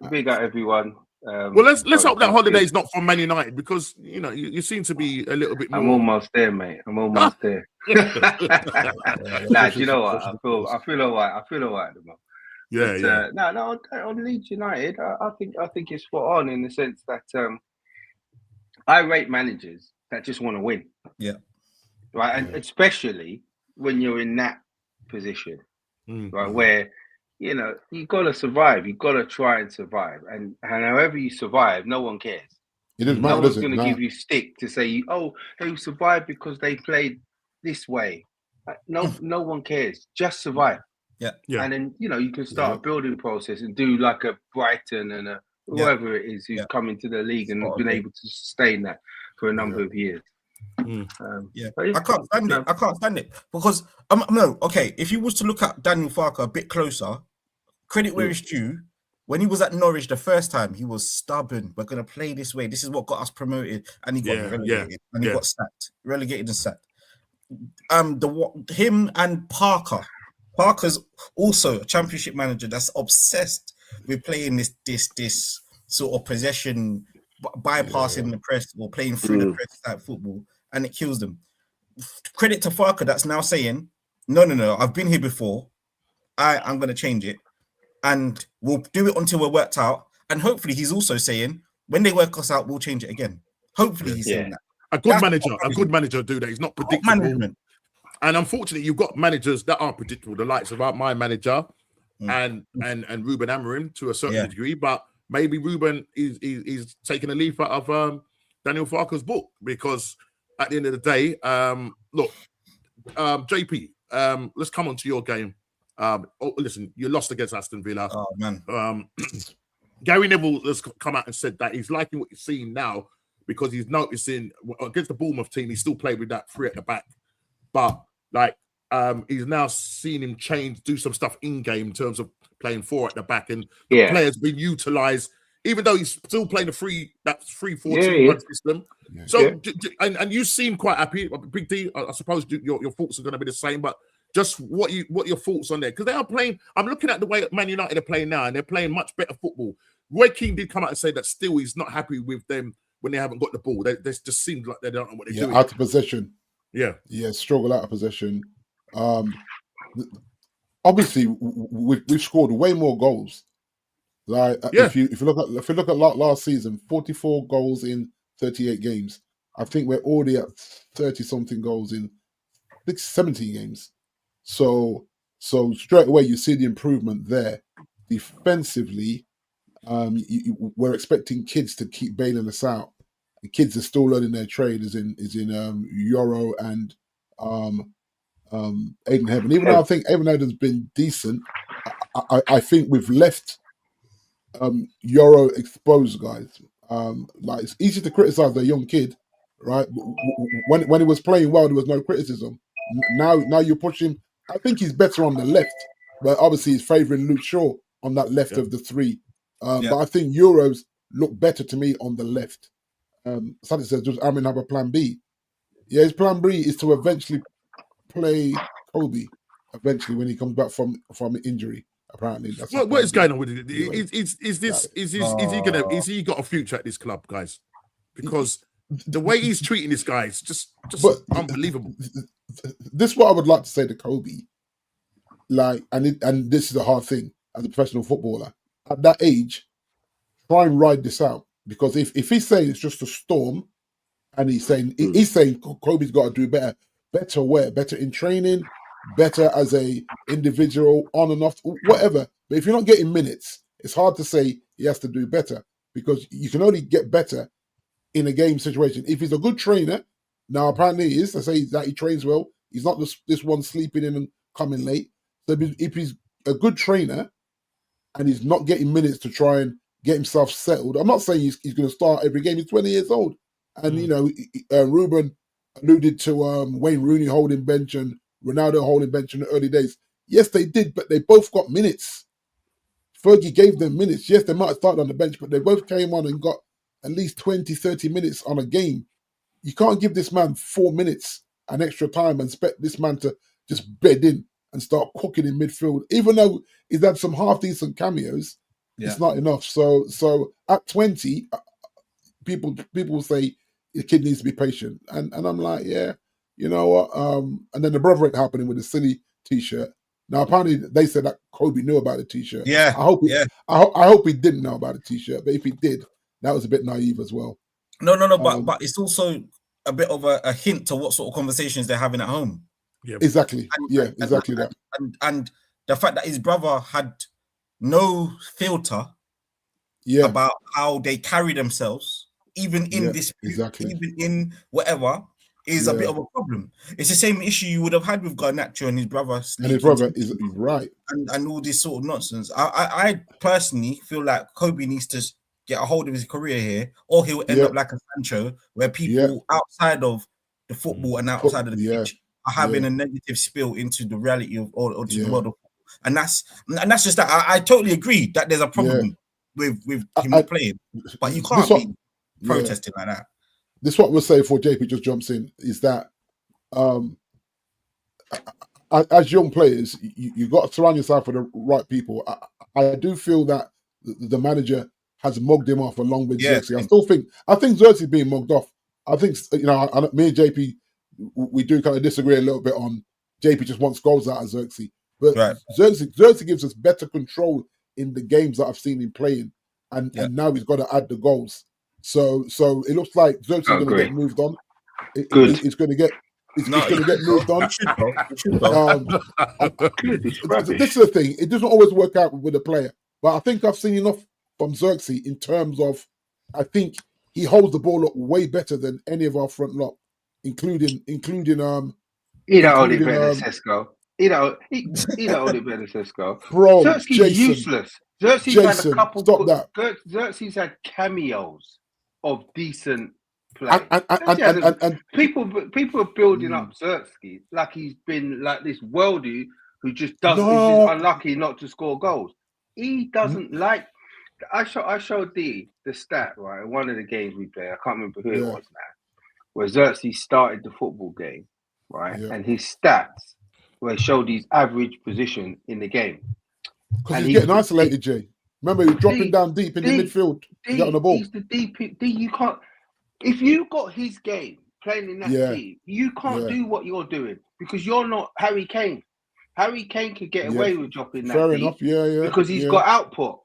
Big up everyone. Well, let's hope that holiday's not from Man United, because you seem to be a little bit more. I'm almost there, mate. I'm almost there. You know what? I feel all right. At the moment. No, on Leeds United, I think it's spot on in the sense that I rate managers that just want to win. Yeah. Right, and especially when you're in that position, right, where you've got to survive. You've got to try and survive, and however you survive, no one cares. It doesn't matter. No one's going to give you stick to say, they survived because they played this way. No one cares. Just survive. Yeah. And then you can start a building process and do like a Brighton and a whoever it is who's come into the league and been able to sustain that for a number of years. I can't stand it. I can't stand it because if you was to look at Daniel Farke a bit closer, credit where it's due. When he was at Norwich the first time, he was stubborn. We're gonna play this way. This is what got us promoted, and he got relegated, and he got sacked, relegated and sacked. Him and Parker's also a Championship manager that's obsessed with playing this sort of possession, bypassing the press or playing through the press type football, and it kills them. Credit to Farke that's now saying, no, I've been here before. I'm going to change it, and we'll do it until we're worked out. And hopefully, he's also saying when they work us out, we'll change it again. Hopefully, he's saying that. A good manager do that. He's not predictable. Management. And unfortunately, you've got managers that are predictable, the likes of my manager and Ruben Amorim to a certain degree. But maybe Ruben is taking a leaf out of Daniel Farke's book, because at the end of the day, JP, let's come on to your game. Listen, you lost against Aston Villa. Oh man. Gary Neville has come out and said that he's liking what he's seeing now, because he's noticing against the Bournemouth team, he still played with that 3 at the back. But he's now seen him do some stuff in game in terms of playing 4 at the back, and the players being utilised, even though he's still playing the 3-4-2 system. Yeah. So, and you seem quite happy, Big D. I suppose your thoughts are going to be the same, but just what your thoughts on there, because they are playing. I'm looking at the way Man United are playing now, and they're playing much better football. Roy Keane did come out and say that still he's not happy with them when they haven't got the ball. They just seemed like they don't know what they're doing. Out of possession. Yeah, struggle out of possession. Obviously, we've scored way more goals. Like if you look at last season, 44 goals in 38 games. I think we're already at 30 something goals in 17 games. So straight away you see the improvement there. Defensively, we're expecting kids to keep bailing us out. The kids are still learning their trade, is in Yoro and Aiden Heaven. Even though I think Aiden Heaven's been decent, I think we've left Yoro exposed, guys. Like it's easy to criticize a young kid, right? When he was playing well, there was no criticism. Now you push him. I think he's better on the left, but obviously he's favouring Luke Shaw on that left of the three. But I think Euros look better to me on the left. Something says, does Amin have a plan B? Yeah, his plan B is to eventually play Kobe eventually when he comes back from injury. Apparently, that's what is going on with it? Is he got a future at this club, guys? Because the way he's treating this guy is just unbelievable. This is what I would like to say to Kobe. Like, and this is a hard thing as a professional footballer at that age. Try and ride this out, because if he's saying it's just a storm, and he's saying Kobe's got to do better where, better in training, better as a individual, on and off, whatever. But if you're not getting minutes, it's hard to say he has to do better, because you can only get better in a game situation. If he's a good trainer, now apparently he is. They say that he trains well. He's not this one sleeping in and coming late. So if he's a good trainer and he's not getting minutes to try and get himself settled, I'm not saying he's going to start every game. He's 20 years old. And, Ruben alluded to Wayne Rooney holding bench and Ronaldo holding bench in the early days. Yes, they did, but they both got minutes. Fergie gave them minutes. Yes, they might have started on the bench, but they both came on and got at least 20, 30 minutes on a game. You can't give this man 4 minutes and extra time and expect this man to just bed in and start cooking in midfield. Even though he's had some half-decent cameos, it's not enough. So at 20, people will say the kid needs to be patient. And I'm like, yeah, you know what? And then the brother ain't happening with the silly T-shirt. Now, apparently, they said that Kobe knew about the T-shirt. Yeah. I hope he didn't know about the T-shirt. But if he did, that was a bit naive as well. No. But it's also a bit of a hint to what sort of conversations they're having at home. Yeah, exactly. Exactly that. And the fact that his brother had no filter about how they carry themselves, even in even in whatever, is a bit of a problem. It's the same issue you would have had with Garnacho and his brother. And his brother is right. And all this sort of nonsense. I personally feel like Kobe needs to get a hold of his career here, or he'll end up like a Sancho, where people outside of the football and outside of the pitch are having a negative spill into the reality of or to the world of football. And that's just that. I totally agree that there's a problem with him playing, but you can't be protesting like that. This is what we'll say before JP just jumps in, is that as young players, you got to surround yourself with the right people. I do feel that the manager has mugged him off along with Xerxes. I think Xerxes being mugged off. I think, me and JP, we do kind of disagree a little bit on JP just wants goals out of Xerxes. But Xerxes gives us better control in the games that I've seen him playing. And now he's got to add the goals. So it looks like Xerxes is going to get moved on. It's going to get moved on. This is the thing. It doesn't always work out with a player. But I think I've seen enough from Xerxes in terms of, I think he holds the ball up way better than any of our front lot, including he don't hold it better than Sesko. He don't hold it better than Sesko. Bro, Xerxes is useless. Xerxes had a couple. Xerxes had cameos of decent play. And people are building up Xerxes like he's been like this worldie who just doesn't. He's just unlucky not to score goals. He doesn't like. I showed the stat right in one of the games we played. I can't remember who it was now. Where Xerxes started the football game, right, and his stats where it showed his average position in the game. Because he's getting isolated, Jay. Remember, he's dropping down deep in the midfield. He's on the ball. He's the deep. You can't. If you got his game playing in that team, you can't do what you're doing because you're not Harry Kane. Harry Kane could get away with dropping that. Fair enough, because he's got output.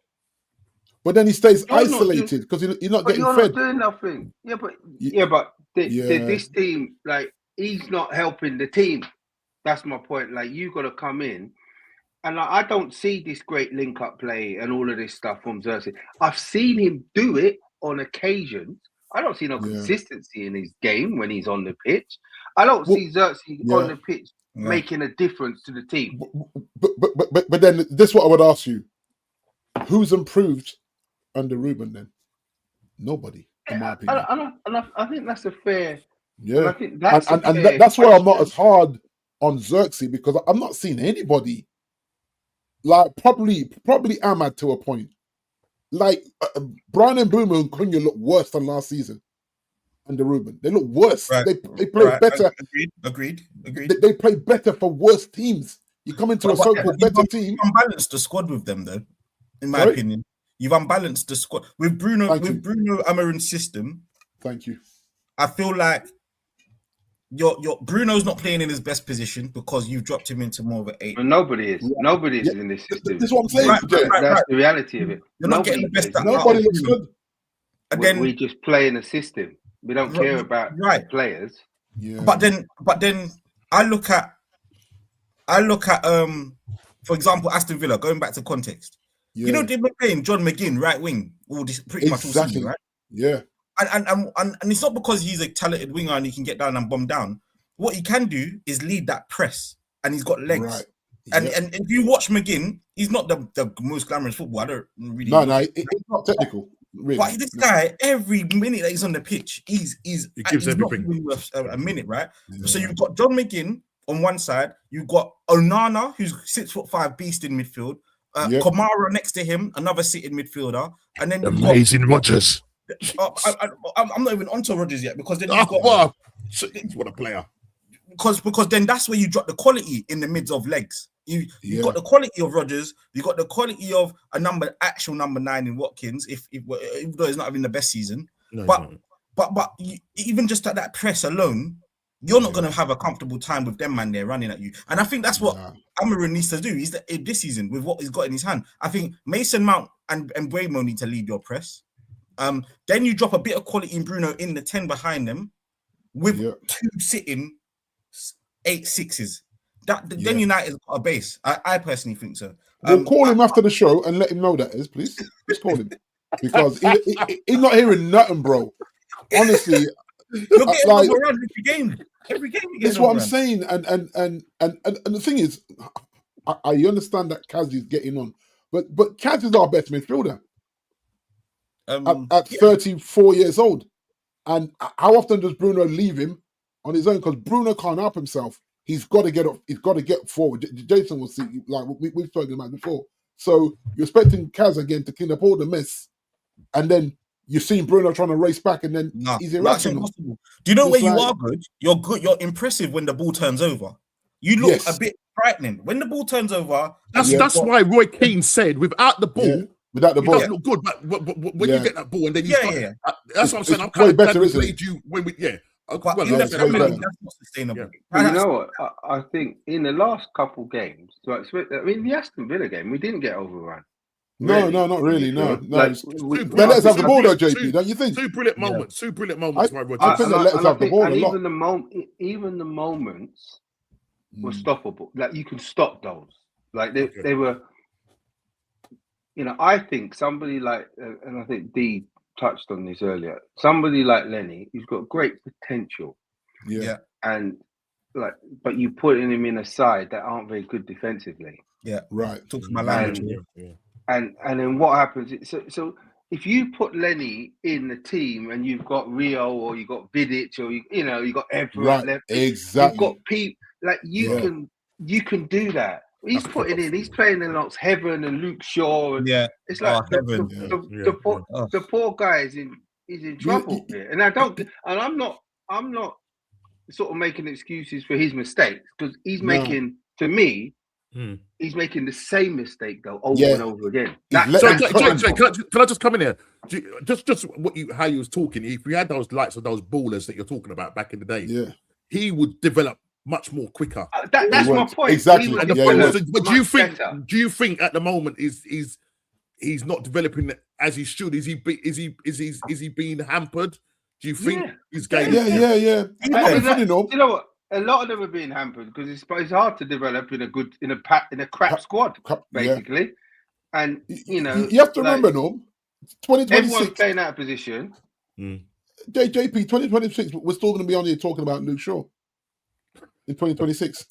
But then he stays isolated because you're not getting you're fed. Not doing nothing. But this team, like, he's not helping the team. That's my point. Like, you got to come in, and like, I don't see this great link-up play and all of this stuff from Xerxes. I've seen him do it on occasions. I don't see no consistency in his game when he's on the pitch. I don't see Xerxes on the pitch making a difference to the team. But then this is what I would ask you: who's improved under Ruben? Then nobody, in my opinion. And I think that's a fair. Yeah, that's why I'm not as hard on Xerxes, because I'm not seeing anybody. Like probably Ahmad to a point. Like Brian and Mbeumo and Cunha look worse than last season under Ruben. They look worse. Right. They play better. Agreed. They play better for worse teams. You come into a so-called better team. You've unbalanced the squad with them, though. In my opinion, you've unbalanced the squad with Bruno Amorim's system. Thank you. I feel like your Bruno's not playing in his best position because you've dropped him into more of an 8. But nobody is. Nobody's in this system. This is what I'm saying. That's the reality of it. You're not getting the best. Nobody looks good. And then we just play in a system. We don't care about players. Yeah. But then I look at for example, Aston Villa, going back to context. Yeah. You know, they've been playing John McGinn right wing pretty much all season, right? Yeah. And it's not because he's a talented winger and he can get down and bomb down. What he can do is lead that press, and he's got legs. Right. Yeah. And if you watch McGinn, he's not the most glamorous football. I don't really. No, it's not technical. Really. But this guy, every minute that he's on the pitch, he gives everything a minute, right? Yeah. So you've got John McGinn on one side, you've got Onana, who's 6'5" beast in midfield. Kamara next to him, another sitting midfielder, and then amazing Rodgers. I'm not even onto Rodgers yet, because then what a player. Because then that's where you drop the quality in the mids of legs. You've got the quality of Rodgers, you got the quality of actual number 9 in Watkins, even though he's not having the best season. No, but even just at that press alone, you're not going to have a comfortable time with them man there running at you. And I think that's what Amorim needs to do. This season, with what he's got in his hand, I think Mason Mount and Mbeumo need to lead your press. Then you drop a bit of quality in Bruno in the 10 behind them with 2 sitting 8-6s. Then United's got a base. I personally think so. We'll call him after the show and let him know that is, please. Just call him. Because he's not hearing nothing, bro. Honestly. You're getting overrun every game. Every game you get. That's what I'm saying. And the thing is, I understand that Kaz is getting on, but Kaz is our best midfielder at 34 years old. And how often does Bruno leave him on his own? Because Bruno can't help himself. He's got to get up. He's got to get forward. Jason will see, like we've spoken about before. So you're expecting Kaz again to clean up all the mess, and then you've seen Bruno trying to race back, and then he's irrational. Do you know where you are good? You're good. You're impressive when the ball turns over. You look a bit frightening when the ball turns over. That's why Roy Keane said, without the ball, without the ball, doesn't look good. But when you get that ball, and then that's what I'm saying. I'm way better, isn't it? You when we that's not sustainable. Yeah. You know what? I think in the last couple games, the Aston Villa game, we didn't get overrun. Really? No, not really. No. Let us have the ball though, JP. Don't you think? Two brilliant moments. My Roger. I think they let us have the ball a lot. Even the moments were stoppable. Like, you can stop those. Like they were. You know, I think somebody like, and I think Dee touched on this earlier. Somebody like Lenny, he's got great potential. Yeah. And but you putting him in a side that aren't very good defensively. Yeah. Right. Talk to my language. And then what happens? So if you put Lenny in the team and you've got Rio or you got Vidic or you got Everett left, exactly. You've got people like you can do that. He's putting in. He's playing in Heaven and Luke Shaw. And it's like the poor guy is in trouble here. And I'm not sort of making excuses for his mistakes, because he's making, to me, He's making the same mistake though over and over again. Can I just come in here? Just how you was talking. If we had those likes of those ballers that you're talking about back in the day, he would develop much more quicker. That's my point. Exactly. But do you think at the moment he's not developing as he should? Is he being hampered? Do you think he's getting? Yeah. You know what? A lot of them are being hampered because it's hard to develop in a crap squad, basically. And you have to remember, Norm, 2026. Everyone's playing out of position. JP 2026, we're still going to be on here talking about Luke Shaw in 2026.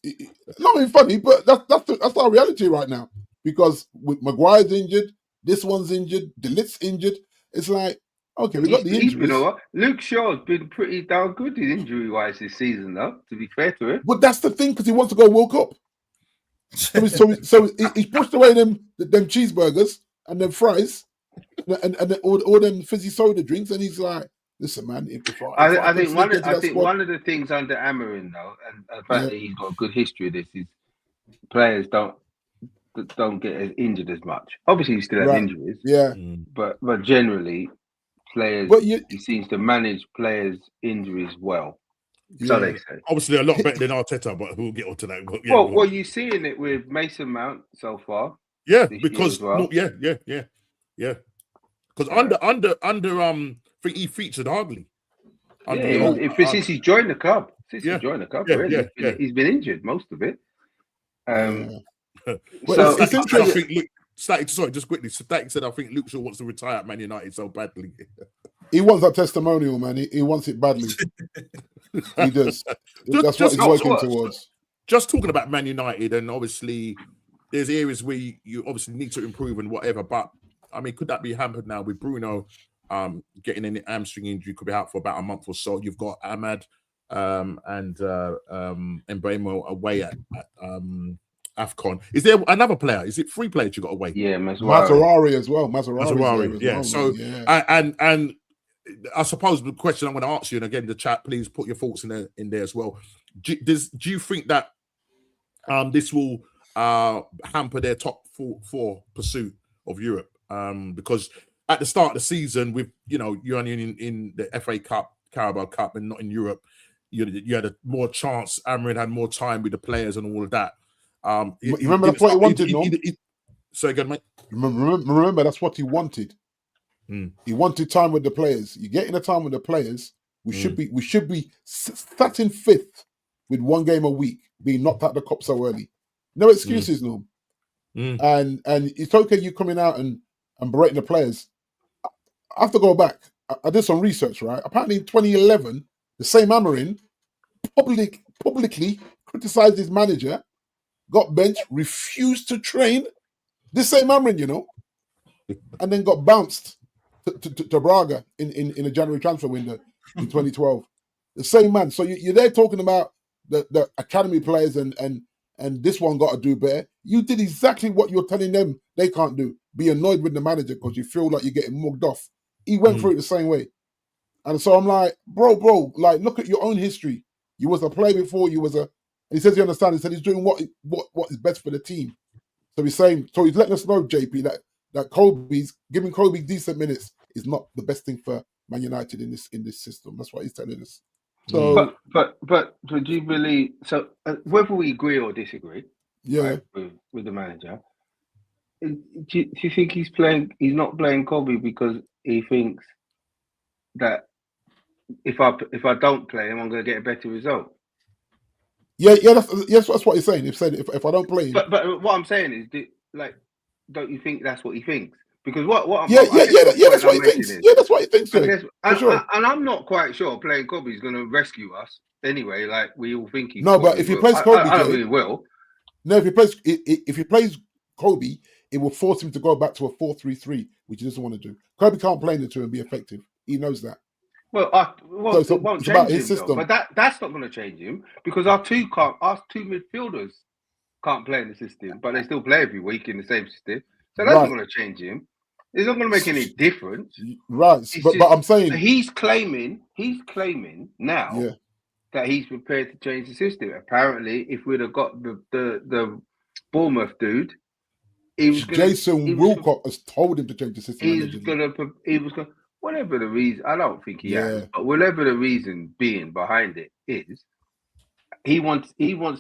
Not even funny, but that's our reality right now. Because with Maguire's injured, this one's injured, De Ligt's injured. It's like, okay, we got the injuries. You know what? Luke Shaw's been pretty darn good injury-wise this season, though, to be fair to him. But that's the thing, because he wants to go World Cup. So he's pushed away them cheeseburgers and them fries and all them fizzy soda drinks, and he's like, listen, man, I think one of the things under Amorim, though, and the fact that he's got a good history of this, is players don't get injured as much. Obviously, he still has injuries. Yeah. But generally, players, he seems to manage players' injuries well. So they say. Obviously, a lot better than Arteta, but we'll get onto that. But, well, you're seeing it with Mason Mount so far. Yeah, because because under I think he featured hardly. Since he's joined the club. He's been injured most of it. So it's interesting. Sorry, just quickly. Static said, I think Luke Shaw wants to retire at Man United so badly. He wants that testimonial, man. He wants it badly. He does. That's what he's working towards. Just talking about Man United, and obviously there's areas where you obviously need to improve and whatever. But I mean, could that be hampered now with Bruno getting an hamstring injury? Could be out for about a month or so. You've got Ahmad and Mbeumo away at AFCON. Is there another player? Is it 3 players you got away? Yeah, Mazraoui as well. Mazraoui, yeah. So and I suppose the question I'm going to ask you, and again, the chat, please put your thoughts in there as well. Do you think that this will hamper their top four pursuit of Europe? Because at the start of the season, with you're only in the FA Cup, Carabao Cup, and not in Europe, you had a more chance. Amorim had more time with the players and all of that. You remember that's what he wanted, no? So again, mate. Remember that's what he wanted. He wanted time with the players. You get in the time with the players. We should be starting 5th with 1 game a week, being knocked out the cup so early. No excuses, Norm. And it's okay you coming out and berating the players. I have to go back. I did some research, right? Apparently in 2011, the same Amorim publicly criticized his manager, got benched, refused to train. This same Amorim, and then got bounced to Braga in a January transfer window in 2012. The same man. So you're there talking about the academy players and this one got to do better. You did exactly what you're telling them they can't do. Be annoyed with the manager because you feel like you're getting mugged off. He went through it the same way. And so I'm like, bro, like, look at your own history. You was a player before, you was a... And he says he understands. He said he's doing what is best for the team. So he's letting us know, JP, that giving Kobe decent minutes is not the best thing for Man United in this system. That's what he's telling us. So, but do you believe? So whether we agree or disagree, right, with the manager, do you think he's not playing Kobe because he thinks that if I don't play him, I'm going to get a better result? Yeah, that's what he's saying. He said if I don't play him, but what I'm saying is, don't you think that's what he thinks? Because what that's what he thinks. Yeah, that's what he thinks. And I'm not quite sure playing Kobe is going to rescue us anyway. Like we all think he. No, but if he plays Kobe, I don't think he will. No, if he plays Kobe, it will force him to go back to a 4-3-3, which he doesn't want to do. Kobe can't play in the two and be effective. He knows that. Well, it won't change him, system. But that's not going to change him because our two midfielders can't play in the system, but they still play every week in the same system. So that's not going to change him. It's not going to make any difference. Right. But I'm saying he's claiming now that he's prepared to change the system. Apparently, if we'd have got the Bournemouth dude. Jason Wilcock has told him to change the system. He was going to, whatever the reason, I don't think he has, but whatever the reason being behind it is, he wants to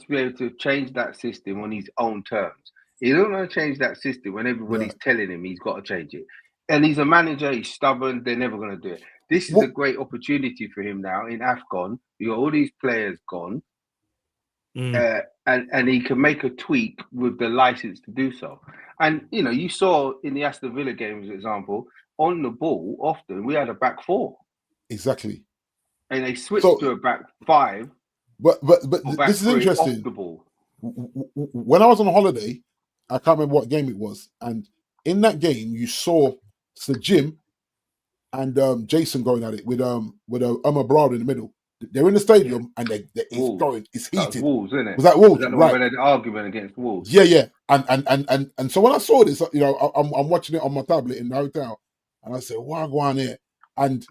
be able to change that system on his own terms. He don't want to change that system when everybody's telling him he's got to change it. And he's a manager, he's stubborn, they're never going to do it. This is a great opportunity for him now in AFCON. You got all these players gone, and he can make a tweak with the license to do so. And, you know, you saw in the Aston Villa game, as an example, on the ball, often we had a back four. Exactly. And they switched to a back five. But this is interesting. The ball. When I was on holiday, I can't remember what game it was. And in that game, you saw Sir Jim and Jason going at it with Omar Brown in the middle. They're in the stadium and it's heated. Wolves, isn't it? Was that Wolves? Right. Where they're arguing against Wolves. Yeah. And so when I saw this, you know, I'm watching it on my tablet in the hotel, and I said, "What go on here?" And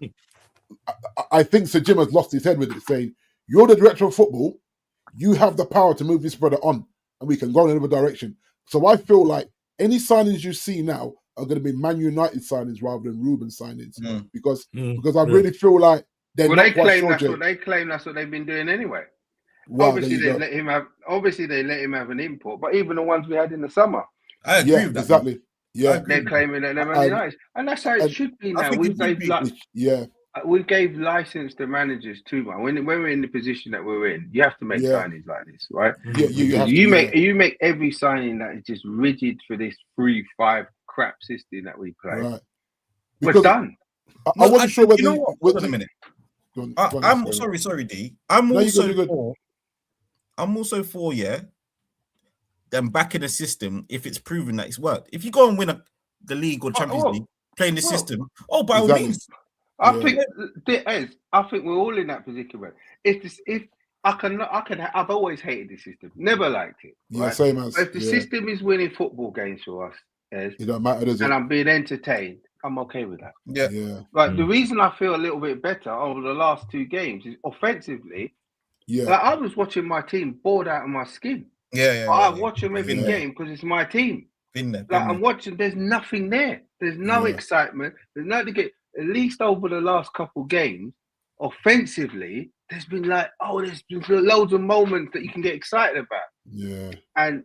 I think Sir Jim has lost his head with it, saying, "You're the director of football. You have the power to move this brother on, and we can go in another direction." So I feel like any signings you see now are going to be Man United signings rather than Ruben signings, because I really feel like they're not quite sure. They claim that's what they've been doing anyway. Wow, obviously they let him have an import, but even the ones we had in the summer, I agree with that. Exactly. Yeah, they're claiming that they're Man United, and that's how it should be now. We gave license to managers too, man. When we're in the position that we're in, you have to make signings like this, right? Yeah, you make every signing that is just rigid for this 3-5 crap system that we play. Right. We're done. I wasn't sure whether. You know what? Wait a minute. I'm sorry, D. I'm also for them back in the system if it's proven that it's worked. If you go and win the league or Champions League playing the system, by all means. I think we're all in that predicament. I've always hated the system, never liked it. Yeah, same as. But if the system is winning football games for us, it don't matter, does it? And I'm being entertained, I'm okay with that. Yeah. But the reason I feel a little bit better over the last 2 games is offensively. Yeah. Like I was watching my team bored out of my skin. I watch them every game because it's my team. I'm watching. There's nothing there. There's no excitement. There's nothing to get. At least over the last couple games, offensively, there's been there's been loads of moments that you can get excited about. Yeah. And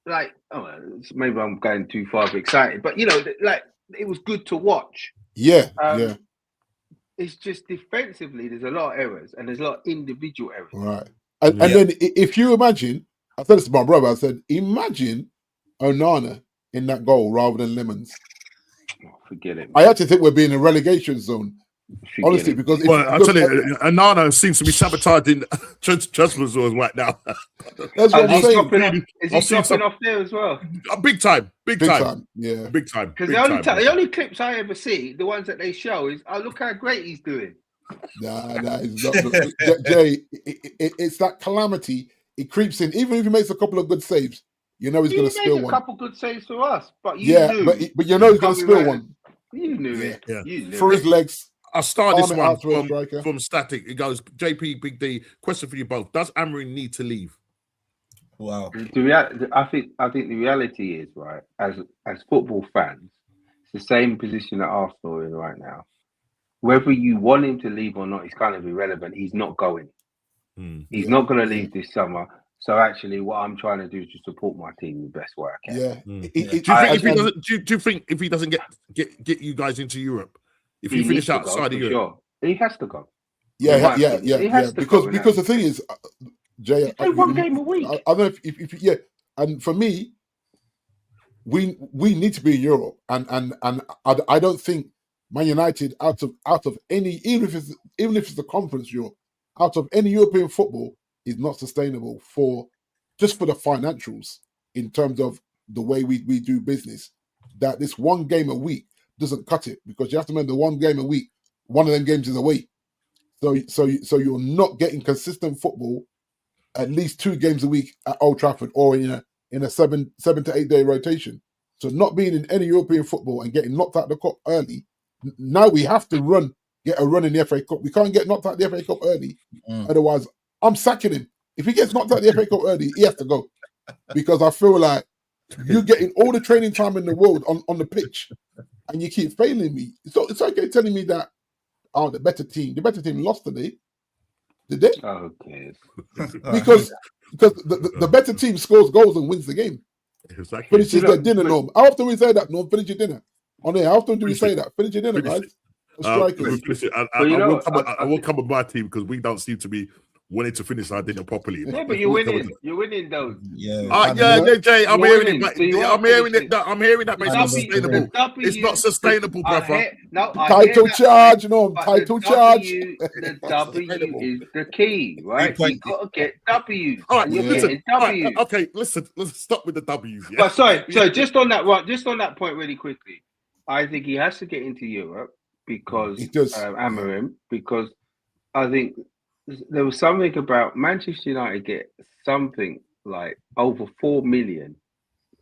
maybe I'm going too far for excited, but you know, it was good to watch. Yeah. It's just defensively, there's a lot of errors and there's a lot of individual errors. Right. And then if you imagine, I said this to my brother, I said, imagine Onana in that goal rather than Lemons. Forget it. Man. I actually think we're being in a relegation zone. Honestly, because I tell you, Onana seems to be sabotaging Trespasers right now. That's what I'm saying. Is he dropping off there as well? Big time. Yeah, big time. Because the only clips I ever see, the ones that they show, is look how great he's doing. Nah, he's not. Jay, it's that calamity. It creeps in. Even if he makes a couple of good saves, you know he's going to spill one. A couple good saves for us, but you knew. But you know he's going to spill one. You knew it. Yeah. You knew for his legs. I'll start this one from Static. It goes, JP, Big D, question for you both. Does Amorim need to leave? Wow. I think the reality is, right, as football fans, it's the same position that Arsenal are in right now. Whether you want him to leave or not is kind of irrelevant. He's not going. He's not going to leave this summer. So actually, what I'm trying to do is to support my team the best way I can. Yeah. Do you think if he doesn't get you guys into Europe, if he finish outside of Europe, he has to go. Yeah. Because the thing is, Jay, play one game a week. I don't know if and for me, we need to be in Europe, and I don't think Man United out of any, even if it's the Conference Europe, out of any European football is not sustainable for the financials in terms of the way we do business. That this one game a week doesn't cut it, because you have to remember the one game a week, one of them games is away. So you're not getting consistent football at least 2 games a week at Old Trafford or in a 7 to 8 day rotation. So not being in any European football and getting knocked out of the cup early, now we have to get a run in the FA Cup. We can't get knocked out of the FA Cup early. Otherwise, I'm sacking him. If he gets knocked out of the FA Cup early, he has to go. because I feel like you're getting all the training time in the world on the pitch, and you keep failing me. So it's okay telling me that the better team lost today. Did they? Okay. Because the better team scores goals and wins the game. Exactly. Finishes their dinner, Norm. How often we say that, Norm? Finish your dinner. On here, how often do we say that? Finish your dinner, guys. I will come with my team because we don't seem to be wanting to finish our dinner properly. Yeah, but you're winning. You're winning those. Yeah, Jay, I'm hearing it. I'm hearing that, but it's not sustainable. It's not sustainable, brother. Title charge, Norm. Title charge. The W is the key, right? You got to get W's. All right, listen. Okay, listen. Let's stop with the W's. But sorry, just on that point, really quickly, I think he has to get into Europe because Amorim, because I think there was something about Manchester United get something like over 4 million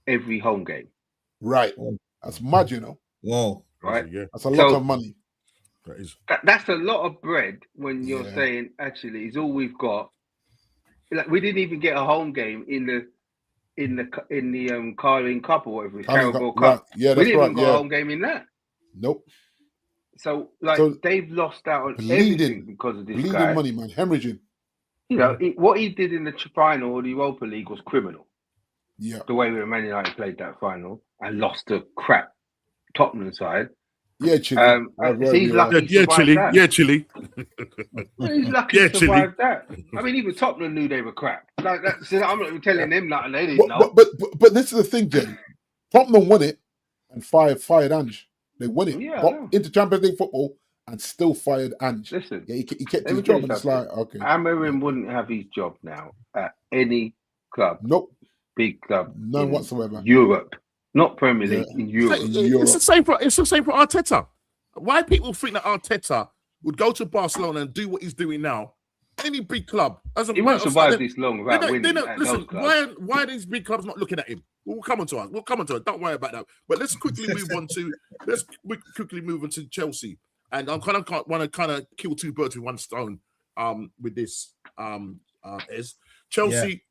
every home game. Right. That's mad, you know. Whoa. Right. Yeah. That's a lot of money. That's a lot of bread when you're saying actually it's all we've got. Like we didn't even get a home game in the Carling Cup or whatever, Carabao Cup. Right. Yeah, that's we didn't even right. got a home game in that. Nope. So they've lost out on everything because of this guy. Money, man, hemorrhaging. You know what he did in the final of the Europa League was criminal. Yeah, the way Man United played that final and lost to crap Tottenham side. Yeah, Chile. He's lucky. Chile. He's lucky to survive that. I mean, even Tottenham knew they were crap. Like I'm not even telling them nothing they didn't know. But this is the thing, Jay. Tottenham won it and fired Ange. They won it. Got into Champions League football and still fired Ange. Listen, he kept his job, and it's like, okay. Amorim wouldn't have his job now at any club. Nope. Big club. None whatsoever. Europe. Not Premier League, in Europe. It's the same for Arteta. Why people think that Arteta would go to Barcelona and do what he's doing now? Any big club. He won't survive this long without winning. Listen, why are these big clubs not looking at him? We'll come on to us. Don't worry about that. But let's quickly move on to Chelsea. And I'm want to kill two birds with one stone with this. Is Chelsea?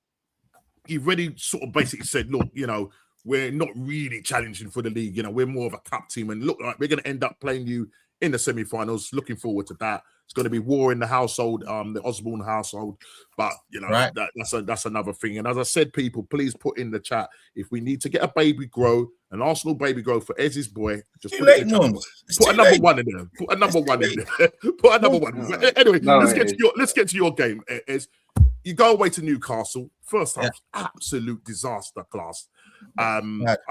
He already sort of basically said, look, you know, we're not really challenging for the league. You know, we're more of a cup team, and look like we're going to end up playing you in the semi-finals. Looking forward to that. It's going to be war in the household, the Osborne household. But you know, that's another thing. And as I said, people, please put in the chat if we need to get a baby grow, an Arsenal baby grow for Ez's boy. Just put another one in there. Put another one in there. Put another one. Anyway, let's get to your game. Ez, you go away to Newcastle. First half, absolute disaster class. I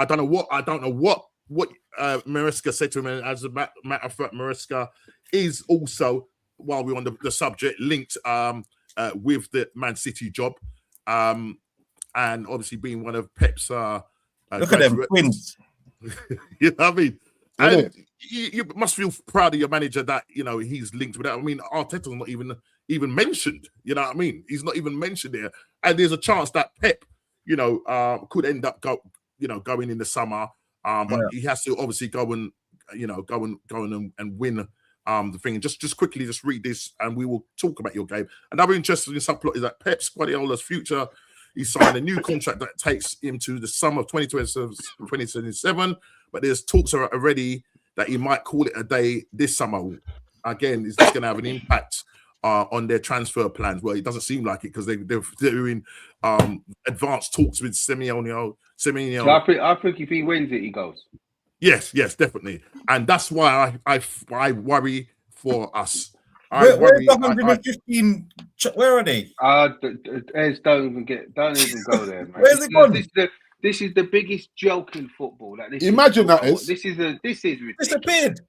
don't know what Maresca said to him. And as a matter of fact, Maresca is also, while we're on the subject, linked with the Man City job, and obviously being one of Pep's. Look at them twins. You know what I mean? And you must feel proud of your manager that you know he's linked with that. I mean, Arteta's not even mentioned. You know what I mean? He's not even mentioned there, and there's a chance that Pep, you know, could end up going in the summer. But he has to obviously go and win the thing. And just quickly, just read this, and we will talk about your game. Another interesting subplot is that Pep Guardiola's future. He signed a new contract that takes him to the summer of 2027. But there's talks already that he might call it a day this summer. Again, is this going to have an impact on their transfer plans? Well, it doesn't seem like it because they're doing advanced talks with Simeone. So I think if he wins it, he goes. Yes, definitely, and that's why I worry for us. Where's the 115? Where are they? Don't even go there, man. Where's it gone? This is the biggest joke in football. Like, imagine that is. This is ridiculous. Disappeared.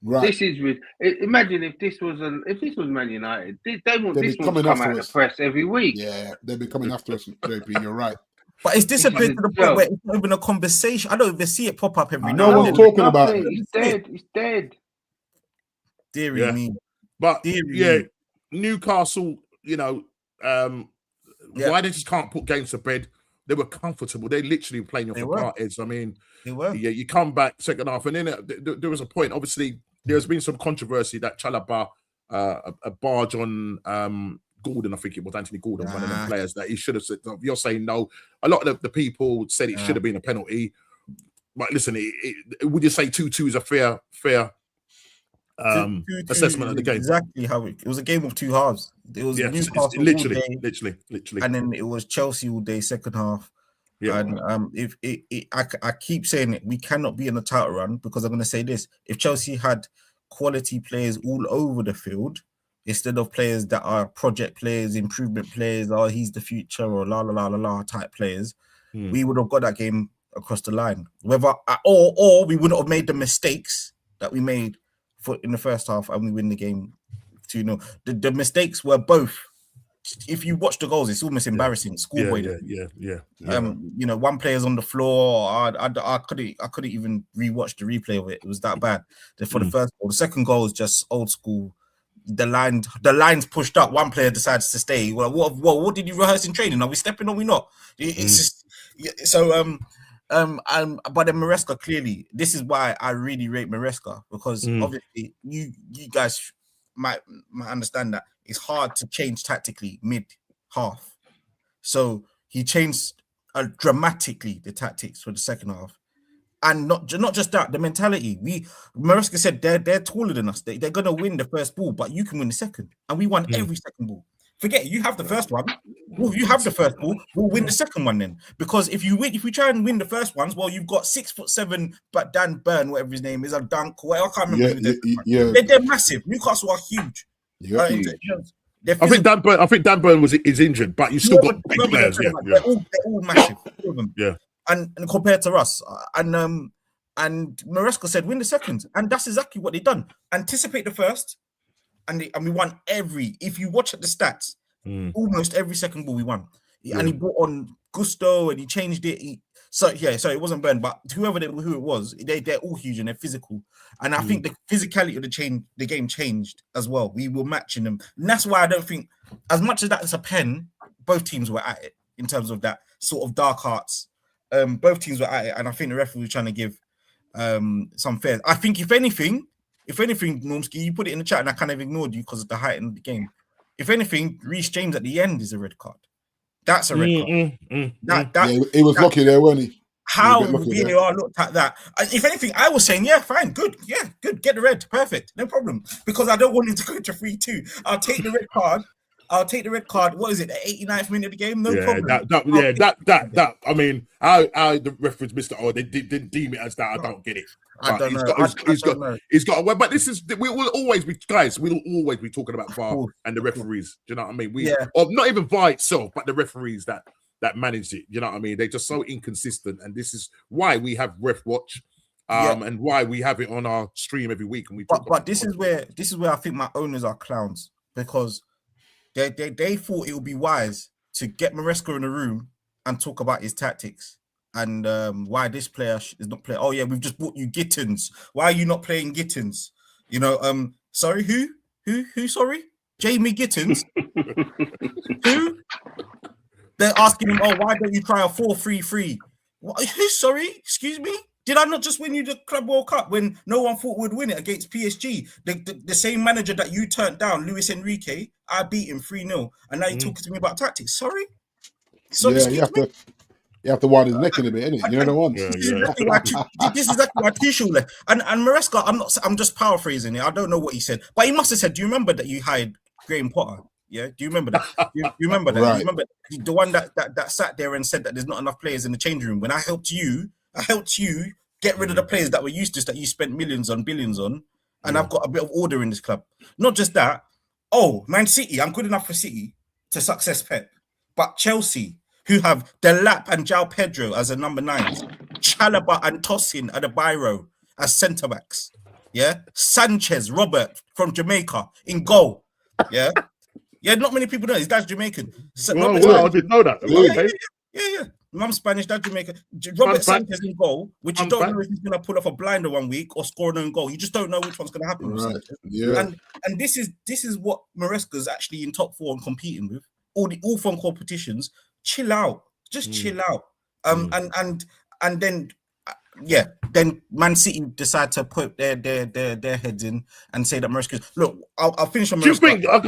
Right. This is imagine if this was Man United. They want this one to come out of the press every week. Yeah, they'll be coming after us, JP. You're right. But it's disappeared to the point where it's not even a conversation. I don't even see it pop up every now. I know what you're talking about. He's dead. He's dead. Deary me. But Newcastle, you know, why they just can't put games to bed? They were comfortable. They literally playing off the parties. I mean, they were. Yeah, you come back second half, and then there was a point. Obviously, there's been some controversy that Chalobah, a barge on Gordon, I think it was Anthony Gordon, one of them players that he should have said. You're saying no. A lot of the people said it should have been a penalty. But listen, would you say 2-2 is a fair assessment of the game? Exactly how it was a game of two halves. It was Newcastle literally, and then it was Chelsea all day second half. Yeah. And I keep saying it, we cannot be in a title run because I'm going to say this: if Chelsea had quality players all over the field instead of players that are project players, improvement players, or he's the future or la la la la la type players, we would have got that game across the line. Whether or we wouldn't have made the mistakes that we made in the first half and we win the game 2-0. The mistakes were both. If you watch the goals, it's almost embarrassing. Schoolboy. Yeah. You know, one player's on the floor. I couldn't even rewatch the replay of it. It was that bad. For the first goal, the second goal is just old school. The line's pushed up. One player decides to stay. Well, what did you rehearse in training? Are we stepping? Or are we not? It's just so. But then Maresca, clearly, this is why I really rate Maresca, because obviously you guys might understand that it's hard to change tactically mid-half. So he changed dramatically the tactics for the second half. And not just that, the mentality. Maresca said they're taller than us. They're going to win the first ball, but you can win the second. And we won every second ball. Forget it, you have the first one. Well, you have the first ball. We'll win the second one then. Because if we try and win the first ones, well, you've got 6'7", but Dan Burn, whatever his name is, a dunk. I can't remember. They're massive. Newcastle are huge. Yeah, I think Dan Burn is injured, but you still got big players. They're all massive. All of them. Yeah. And compared to us, and Maresca said win the second, and that's exactly what they done. Anticipate the first. And we won if you watch at the stats, almost every second ball we won. And he brought on Gusto and he changed it. It wasn't Burn, but who it was, they're all huge and they're physical. And I think the physicality of the game changed as well. We were matching them. And that's why I don't think, as much as that is a pen, both teams were at it in terms of that sort of dark arts. Both teams were at it. And I think the referee was trying to give some fair. I think if anything, Normski, you put it in the chat and I kind of ignored you because of the height in the game. If anything, Reece James at the end is a red card. That's a red card. He was lucky there, wasn't he? How VAR looked at that. If anything, I was saying, fine, good. Yeah, good. Get the red. Perfect. No problem. Because I don't want him to go to 3-2. I'll take the red card. What is it? The 89th minute of the game? No problem. That. I mean, how the reference missed it, or they didn't deem it as that. I don't get it. I don't know. He's got. But this is. We will always be talking about VAR and the referees. Do you know what I mean? Or not even VAR itself, but the referees that manage it. You know what I mean? They're just so inconsistent, and this is why we have Ref Watch. And why we have it on our stream every week. And this is where I think my owners are clowns, because they thought it would be wise to get Maresca in a room and talk about his tactics and why this player is not playing. Oh yeah, we've just bought you Gittins. Why are you not playing Gittins? You know, sorry, who? Sorry, Jamie Gittins. Who? They're asking him, oh, why don't you try a 4-3-3? Who? Sorry, excuse me. Did I not just win you the Club World Cup when no one thought we'd win it against PSG? The same manager that you turned down, Luis Enrique, I beat him 3-0. And now you're talking to me about tactics. Sorry? You have to wind his neck in a bit, innit? You know the one. This is exactly why Tuchel left. And Maresca, I'm just paraphrasing it. I don't know what he said. But he must have said, do you remember that you hired Graham Potter? Yeah, do you remember that? You remember that? Right. You remember the one that sat there and said that there's not enough players in the changing room? When I helped you get rid of the players that were useless, that you spent millions on, billions on, and I've got a bit of order in this club. Not just that. Oh, Man City, I'm good enough for City to success Pep. But Chelsea, who have Delap and João Pedro as a number 9s, Chalobah and Tosin at the Biro as centre-backs. Yeah? Sanchez, Robert from Jamaica in goal. Yeah? Yeah, not many people know. His dad's Jamaican. I didn't know that. Yeah. Mum's Spanish, dad Jamaican. Robert Sanchez in goal, which you don't know if he's going to pull off a blinder one week or score an own goal. You just don't know which one's going to happen. Right. Yeah. And this is what Maresca's actually in top 4 and competing with. All from competitions. Chill out. Just chill out. And then Yeah, then Man City decide to put their heads in and say that Maresca. Look, I'll finish on Maresca. Do you think? I'm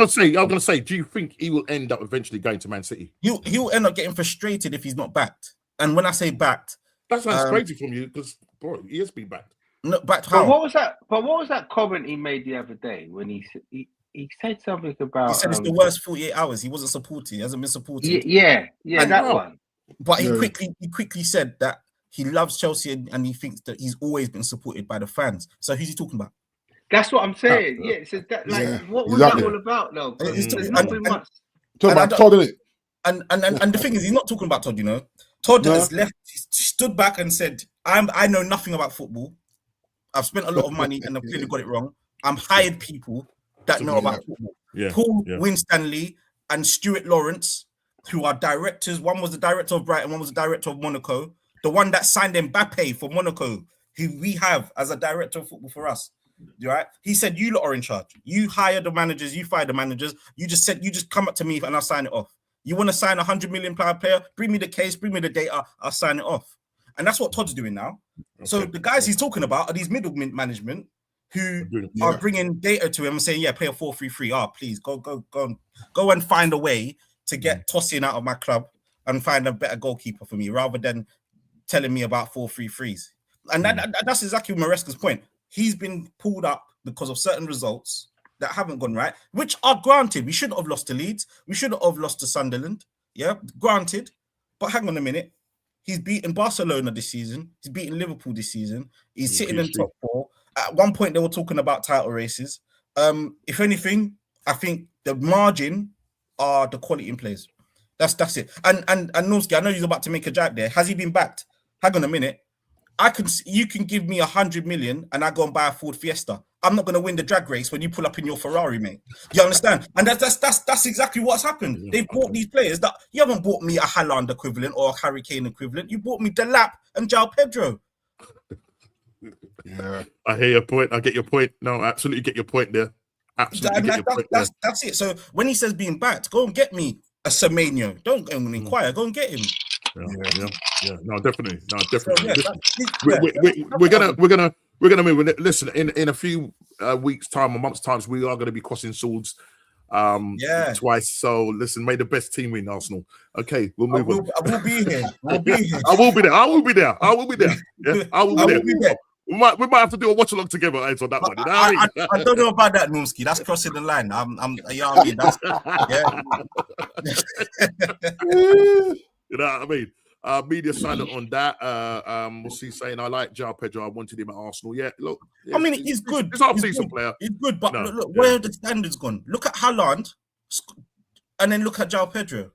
gonna say. Do you think he will end up eventually going to Man City? He'll end up getting frustrated if he's not backed. And when I say backed, that sounds crazy from you because bro, he has been backed. No, backed how? But what was that comment he made the other day when he said something about? He said it's the worst 48 hours. He wasn't supported. He hasn't been supported. Yeah, that one. But he quickly said that he loves Chelsea and he thinks that he's always been supported by the fans. So who's he talking about? That's what I'm saying. So that what was that all about? No, there's nothing much. Talking about Todd, isn't it? And the thing is, he's not talking about Todd. You know, Todd has left. He stood back and said, "I know nothing about football. I've spent a lot of money and I've clearly got it wrong. I'm hired people that know about football. Paul Winstanley and Stuart Lawrence, who are directors. One was the director of Brighton, one was the director of Monaco. The one that signed Mbappe for Monaco, who we have as a director of football for us. Right? He said, you lot are in charge. You hire the managers, you fire the managers. You just come up to me and I'll sign it off. You want to sign a $100 million player? Bring me the case, bring me the data, I'll sign it off. And that's what Todd's doing now. Okay. So the guys he's talking about are these middle management who are bringing data to him and saying, play a 4-3-3. Please go and find a way to get Tosin out of my club and find a better goalkeeper for me rather than telling me about 4-3-3s. And that's exactly Maresca's point. He's been pulled up because of certain results that haven't gone right, which are granted. We shouldn't have lost to Leeds. We shouldn't have lost to Sunderland. Yeah, granted. But hang on a minute. He's beaten Barcelona this season. He's beaten Liverpool this season. He's sitting in top 4. At one point, they were talking about title races. If anything, I think the margin are the quality in players. That's it. And Normski, I know he's about to make a jab there. Has he been backed? Hang on a minute. You can give me 100 million and I go and buy a Ford Fiesta. I'm not going to win the drag race when you pull up in your Ferrari, mate. You understand? And that's exactly what's happened. They've bought these players that you haven't bought me a Haaland equivalent or a Harry Kane equivalent. You bought me Delap and João Pedro. Yeah, I hear your point. I get your point. No, absolutely get your point there. Absolutely that's it. So when he says being backed, go and get me a Semenyo. Don't go and inquire. Go and get him. Yeah. No, definitely. We're gonna move. Listen, in a few weeks' time or months' times, we are going to be crossing swords. Twice. So listen, may the best team win, Arsenal. Okay, we'll move on. I will be here. I will be there. I will be there. Yeah, I will be there. We might have to do a watch along together on that one. You know I don't know about that, Numsky. That's crossing the line. You know what I mean? You know what I mean? Media silent on that. What's he saying? I like João Pedro. I wanted him at Arsenal. Yeah, look. I mean, he's good. He's a decent player. He's good, but look, where are the standards gone? Look at Haaland, and then look at João Pedro.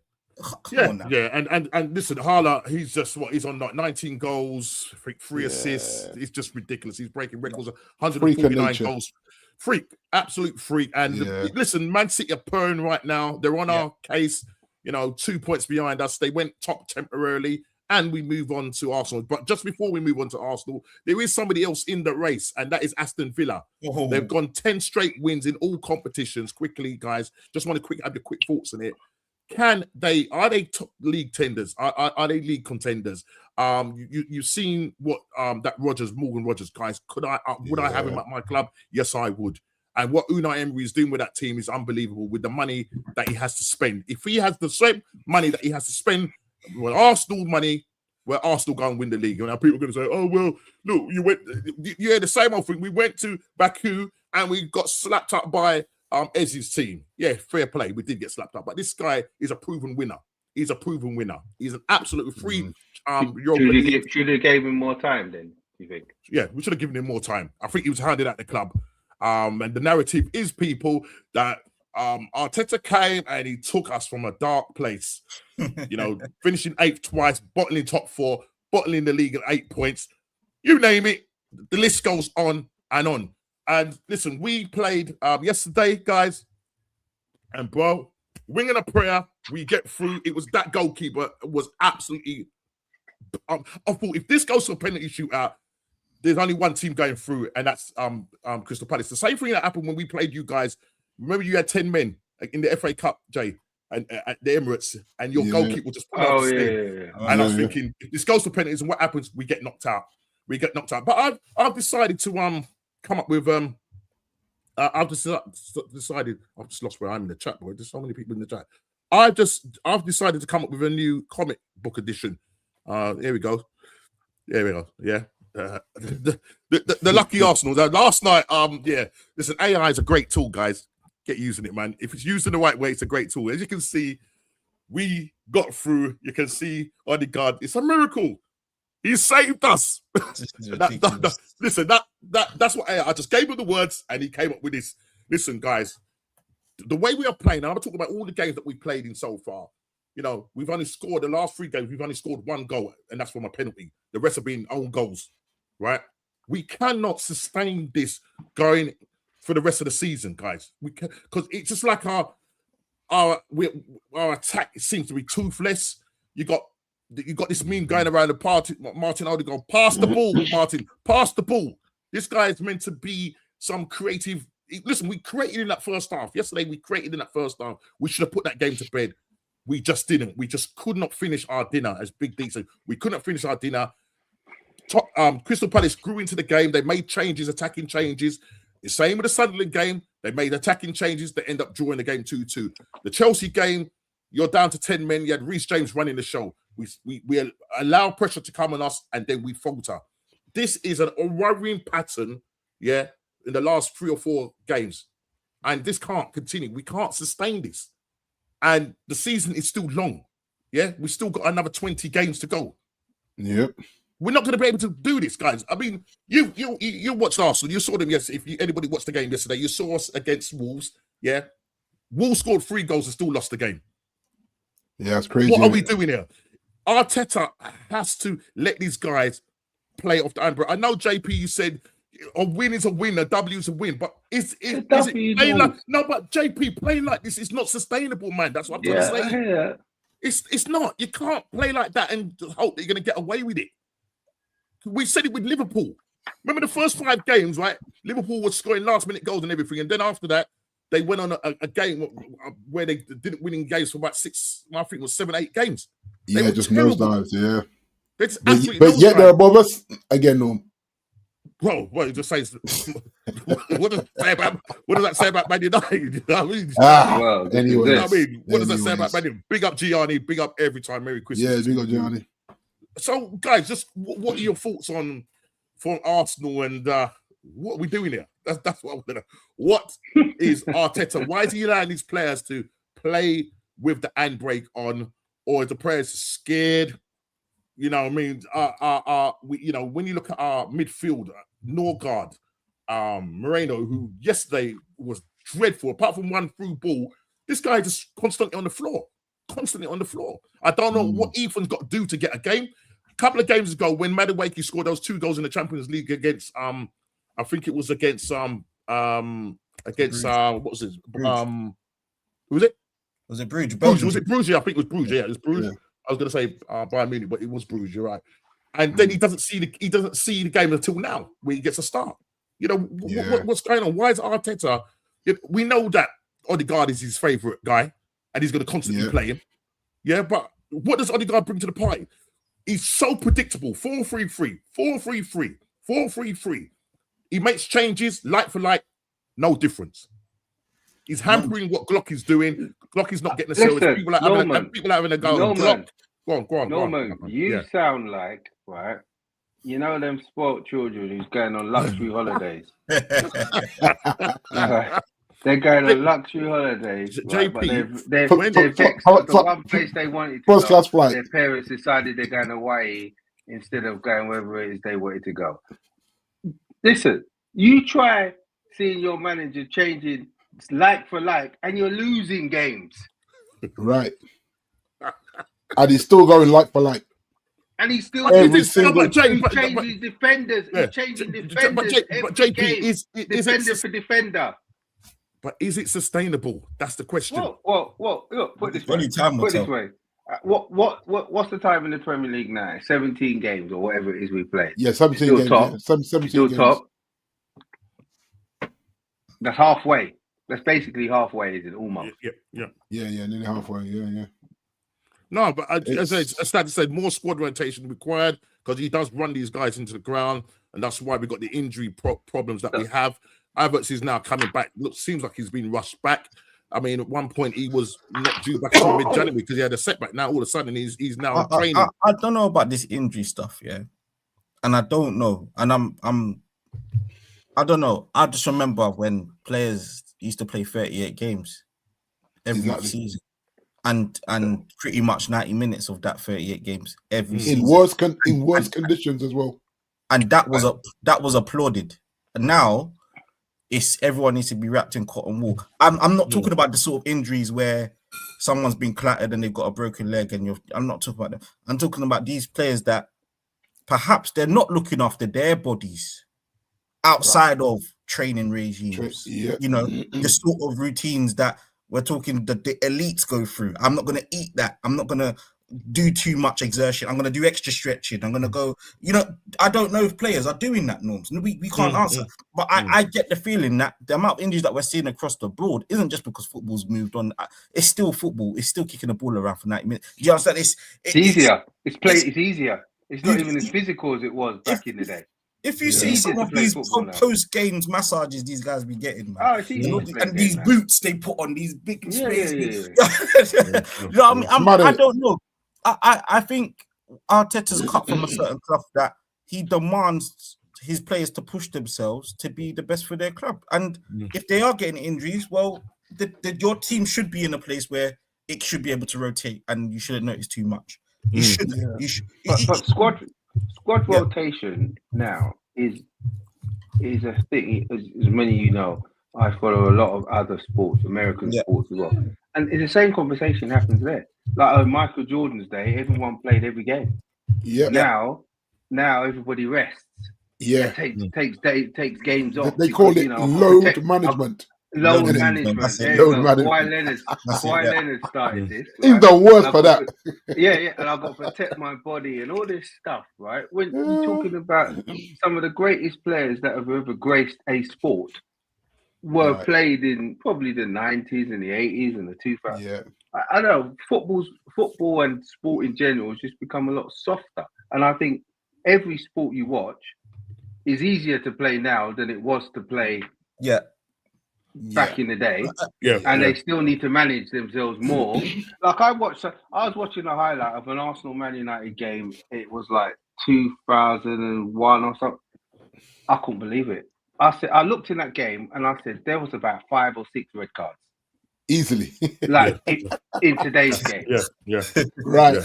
Come on now. And listen, Haaland, he's just he's on like 19 goals, 3 assists. It's just ridiculous. He's breaking records, 149 goals. Absolute freak. And listen, Man City are purring right now. They're on our case. 2 points behind us. They went top temporarily, and we move on to Arsenal. But just before we move on to Arsenal, there is somebody else in the race, and that is Aston Villa. They've gone 10 straight wins in all competitions. Quickly, guys, just want to have your quick thoughts on it. Are they top league tenders? Are they league contenders? You've seen what that Morgan Rogers guys. Would I have him at my club? Yes, I would. And what Unai Emery is doing with that team is unbelievable with the money that he has to spend. If he has the same money that he has to spend with Arsenal money, where Arsenal go and win the league. And now people are going to say, oh, well, look, the same old thing. We went to Baku and we got slapped up by Ez's team. Yeah, fair play. We did get slapped up. But this guy is a proven winner. He's an absolute free. Should have gave him more time then, you think? Yeah, we should have given him more time. I think he was handed at the club. And the narrative is, people, that Arteta came and he took us from a dark place. Finishing 8th twice, bottling top 4, bottling the league at 8 points. You name it, the list goes on and on. And listen, we played yesterday, guys, and bro, winging a prayer, we get through. It was that goalkeeper was absolutely. I thought if this goes to a penalty shootout, there's only one team going through, and that's Crystal Palace. The same thing that happened when we played you guys. Remember, you had 10 men in the FA Cup, Jay, and at the Emirates, and your goalkeeper just put out the stick. And I was thinking, if this goes to penalties, and what happens? We get knocked out. we get knocked out. But I've decided to come up with I've decided. I've just lost where I'm in the chat, boy. There's so many people in the chat. I've decided to come up with a new comic book edition. Here we go. There we go. Yeah. The lucky Arsenal. Last night, listen, AI is a great tool, guys. Get using it, man. If it's used in the right way, it's a great tool. As you can see, we got through. You can see Odegaard. It's a miracle. He saved us. Listen, that's what AI. I just gave him the words, and he came up with this. Listen, guys, the way we are playing. Now, I'm talking about all the games that we've played in so far. You know, we've only scored the last 3 games. We've only scored 1 goal, and that's from a penalty. The rest have been own goals, right? We cannot sustain this going for the rest of the season, guys. We can, because it's just like our attack seems to be toothless. You got this meme going around the party. Martin Odegaard, pass the ball, Martin, pass the ball. This guy is meant to be some creative. Listen, we created in that first half. Yesterday, we created in that first half. We should have put that game to bed. We just didn't. We just could not finish our dinner, as Big D said. We couldn't finish our dinner. Crystal Palace grew into the game. They made changes, attacking changes. The same with the Sunderland game. They made attacking changes that end up drawing the game 2-2. The Chelsea game, you're down to 10 men. You had Reece James running the show. We allow pressure to come on us, and then we falter. This is a worrying pattern, in the last 3 or 4 games. And this can't continue. We can't sustain this. And the season is still long. Yeah, we still got another 20 games to go. Yep. We're not going to be able to do this, guys. I mean, you watched Arsenal. You saw them yesterday. If anybody watched the game yesterday, you saw us against Wolves. Yeah, Wolves scored 3 goals and still lost the game. Yeah, it's crazy. What are we doing here? Arteta has to let these guys play off the handbrake. I know, JP, you said a win is a win, a W is a win, but is it playing like no? But JP, playing like this is not sustainable, man. That's what I'm trying to say. Yeah. It's not. You can't play like that and hope that you're going to get away with it. We said it with Liverpool. Remember the first 5 games, right? Liverpool was scoring last-minute goals and everything, and then after that, they went on a game where they didn't win in games for about 6. I think it was 7, 8 games. Yeah, just nosedives. Yeah. It's but yet they're above us again, Norm. Bro, what it just says? What does that say about Man United? You know what I mean? Well, anyway, I mean, what does that say about Man United? Big up Gianni, big up every time. Merry Christmas. Yeah, big up Gianni. So, guys, just what are your thoughts on Arsenal and what are we doing here? That's what I want to know. What is Arteta? Why is he allowing these players to play with the handbrake on, or is the players scared? You know, I mean, when you look at our midfield, Norgard, Moreno, who yesterday was dreadful, apart from 1 through ball, this guy just constantly on the floor. I don't know what Ethan's got to do to get a game. A couple of games ago, when Madueke scored those 2 goals in the Champions League against, I think it was against what was it? Who was it? Was it Bruges? Was it Bruges? Yeah, I think it was Bruges. Yeah, it was Bruges. Yeah. I was going to say Bayern Munich, but it was Bruges. You're right. And then he doesn't see the game until now, where he gets a start. You know what's going on? Why is Arteta? We know that Odegaard is his favorite guy, and he's going to constantly play him. Yeah, but what does Odegaard bring to the party? He's so predictable. 4-3-3, 4-3-3, 4-3-3. He makes changes like for like, no difference. He's hampering what Glock is doing. Glock is not getting the service. People are having a go. Go on. Norman, you sound like, right, you know them spoiled children who's going on luxury holidays. They're going on luxury holidays. JP, but they're vexed at the one place they wanted to go. Class flight. Their parents decided they're going away instead of going wherever it is they wanted to go. Listen, you try seeing your manager changing like for like, and you're losing games. Right. And he's still going like for like. And he's still changing defenders. He's changing defenders. But JP is defender for defender. But is it sustainable? That's the question. Well, look, put it this way. What's the time in the Premier League now? 17 games or whatever it is we play. Yeah, 17 games. Top. Yeah. 17 still games. Top. That's halfway. That's basically halfway, is it? Almost. Yeah, nearly halfway. Yeah. No, but as I said, more squad rotation required because he does run these guys into the ground, and that's why we got the injury problems that we have. Havertz is now coming back. Seems like he's been rushed back. I mean, at one point he was not due back until mid-January because he had a setback. Now all of a sudden he's now training. I don't know about this injury stuff, yeah, and I don't know, and I don't know. I just remember when players used to play 38 games every season, and pretty much 90 minutes of that 38 games every season in worse conditions as well, and that was applauded. And now it's everyone needs to be wrapped in cotton wool. I'm not talking about the sort of injuries where someone's been clattered and they've got a broken leg, and I'm not talking about them. I'm talking about these players that perhaps they're not looking after their bodies outside of training regimes. You know, the sort of routines that we're talking the elites go through. I'm not going to eat that. I'm not going to do too much exertion. I'm going to do extra stretching. I'm going to go, you know, I don't know if players are doing that, Norms. We can't answer. But I get the feeling that the amount of injuries that we're seeing across the board isn't just because football's moved on. It's still football. It's still kicking the ball around for 90 minutes. Do you understand? It's easier. It's easier. It's not even as physical as it was back in the day. If you see some of these post-games massages these guys be getting, man, and these boots they put on, these big spaces. You know what I mean? I don't know. I think Arteta's cut from a certain cloth that he demands his players to push themselves to be the best for their club. And if they are getting injuries, well, your team should be in a place where it should be able to rotate, and you shouldn't notice too much. You should. But squad rotation now is a thing. As many of you know, I follow a lot of other sports, American sports as well, and the same conversation happens there. Like on Michael Jordan's day, everyone played every game. Yeah. Now everybody rests. Yeah. Takes games off. They call it load management. Load management. Kawhi Leonard started this. He's the worst for that. And I've got to protect my body and all this stuff, right? When you're talking about some of the greatest players that have ever graced a sport were played in probably the 90s and the 80s and the 2000s. Yeah. I know football and sport in general has just become a lot softer. And I think every sport you watch is easier to play now than it was to play back in the day. They still need to manage themselves more. Like I was watching a highlight of an Arsenal Man United game. It was like 2001 or something. I couldn't believe it. I looked in that game and I said there was about 5 or 6 red cards. Easily. Like in today's game. Right.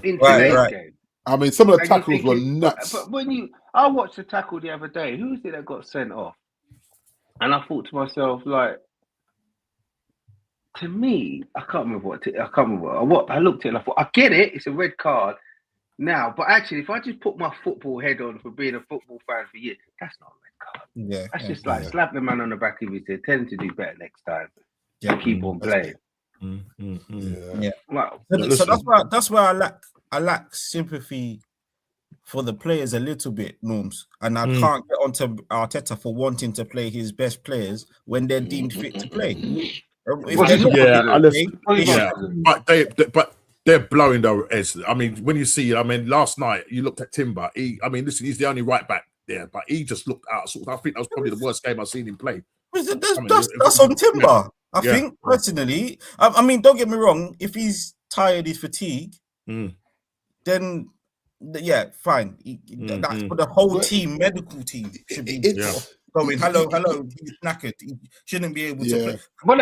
In today's game. I mean, some of the tackles were nuts. But I watched the tackle the other day. Who was it that got sent off? And I thought to myself, like, to me, I can't remember what I looked at it and I thought, I get it, it's a red card now. But actually, if I just put my football head on for being a football fan for years, that's not a red card. That's just like slap the man on the back of his head, tell him to do better next time. And keep on playing. Wow. So that's where I lack sympathy for the players a little bit, Norms, and I can't get onto Arteta for wanting to play his best players when they're deemed fit to play. But they're blowing their heads. I mean, when you see, last night you looked at Timber. Listen, he's the only right back there, but he just looked out. I think that was probably the worst game I've seen him play. That's on Timber. I think personally. I mean, don't get me wrong. If he's tired, he's fatigued, then fine. That's for the whole team, medical team should be going. Hello, he's knackered. He shouldn't be able to play. Well,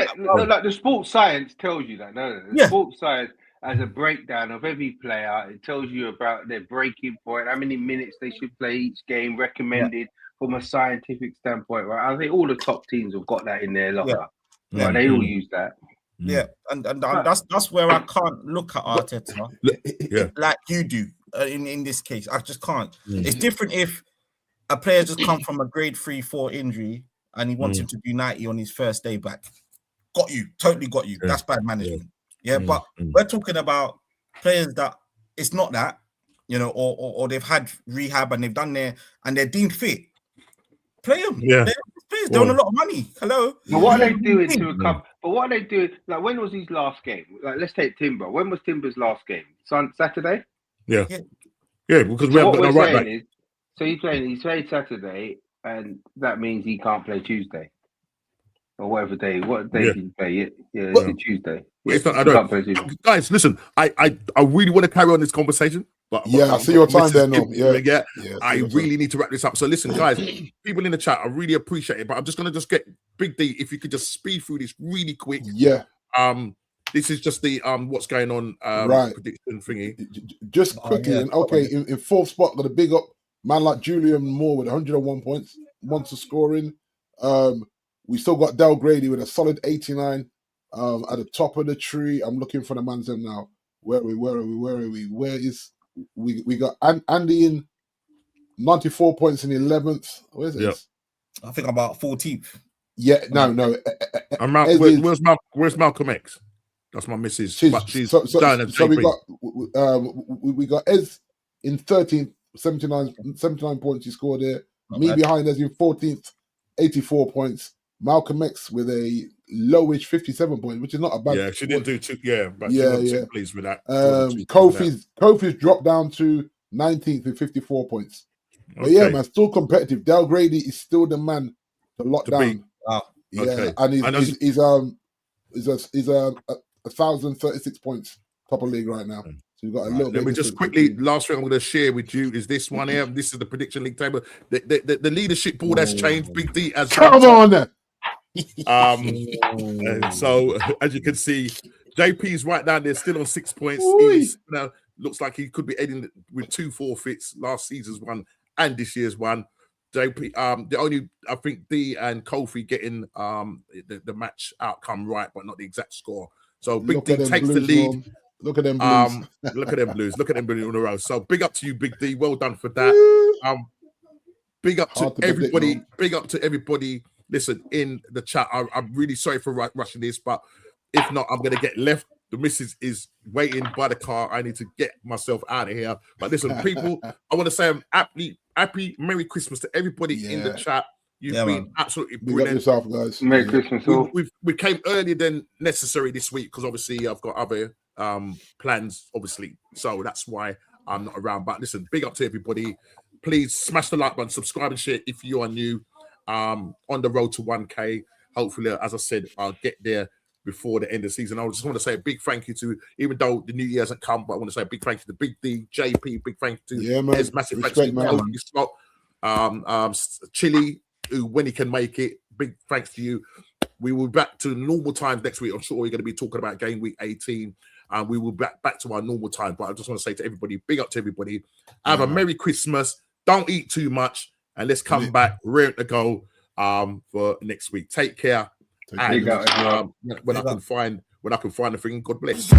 like the sports science tells you that. The sports science has a breakdown of every player. It tells you about their breaking point, how many minutes they should play each game, recommended from a scientific standpoint. Right? I think all the top teams have got that in their locker. Right? They all use that. Yeah, and that's where I can't look at Arteta like you do. In this case, I just can't. It's different if a player just come from a grade 3-4 injury and he wants him to do 90 on his first day back. Totally got you. That's bad management. But we're talking about players that it's not that, or they've had rehab and they've done and they're deemed fit. Play them. They're on a lot of money. Hello. But what are they doing to recover? But what are they doing? Like, when was his last game? Like, let's take Timber. When was Timber's last game? Saturday? Yeah. Yeah, because we haven't got no right back. So he's playing Saturday, and that means he can't play Tuesday. Or whatever day. What day did you play? Yeah, it's Tuesday. Yeah, I don't. Guys, listen. I really want to carry on this conversation, but I see your time there, no. Yeah, I really need to wrap this up. So listen, guys, people in the chat, I really appreciate it. But I'm just gonna get Big D. If you could just speed through this really quick. Yeah. This is just the what's going on prediction thingy. Just quickly, in fourth spot, got a big up man like Julian Moore with 101 points, monster scoring. We still got Del Grady with a solid 89 at the top of the tree. I'm looking for the man's name now. Where are we? Where is we got Andy in 94 points in 11th. Where's it? Yep. I think I'm about 14th. Yeah, no. Where's Malcolm X? That's my missus. So we got Ez in 13th, 79 points he scored there. Me behind Ez in 14th, 84 points. Malcolm X with a lowish 57 points, which is not a bad. Yeah, she didn't do too. Yeah, but she wasn't too pleased with that. Kofi's dropped down to 19th with 54 points. But yeah, man, still competitive. Del Grady is still the man to lock down. Wow. Yeah, and he's 1,036 points top of league right now. So you've got a little bit. Let me just quickly. Last thing I'm going to share with you is this one here. This is the prediction league table. The leadership board has changed. Big D has come on. So as you can see, JP's right down there, still on 6 points. He's looks like he could be heading with 2 forfeits, last season's one and this year's one. JP, the only I think D and Kofi getting the match outcome right, but not the exact score. So Big D takes the lead. Look at them blues. Look at them blues. Look at them blues in a row. So big up to you, Big D. Well done for that. Big up to everybody. Big up to everybody. Listen, in the chat, I'm really sorry for rushing this, but if not, I'm going to get left. The missus is waiting by the car. I need to get myself out of here. But listen, people, I want to say happy Merry Christmas to everybody in the chat. You've been absolutely brilliant. Yourself, guys. Merry Christmas. We came earlier than necessary this week because obviously I've got other plans, obviously. So that's why I'm not around. But listen, big up to everybody. Please smash the like button, subscribe and share if you are new. On the road to 1K. Hopefully, as I said, I'll get there before the end of the season. I just want to say a big thank you to, even though the new year hasn't come, but I want to say a big thank you to Big D, JP, big thank you to his massive thanks to Chili, who when he can make it, big thanks to you. We will be back to normal times next week. I'm sure we're going to be talking about game week 18. We will be back to our normal time. But I just want to say to everybody, big up to everybody. Have a Merry Christmas. Don't eat too much. And let's come back, ready to go for next week. Take care. And when I can find the thing, God bless.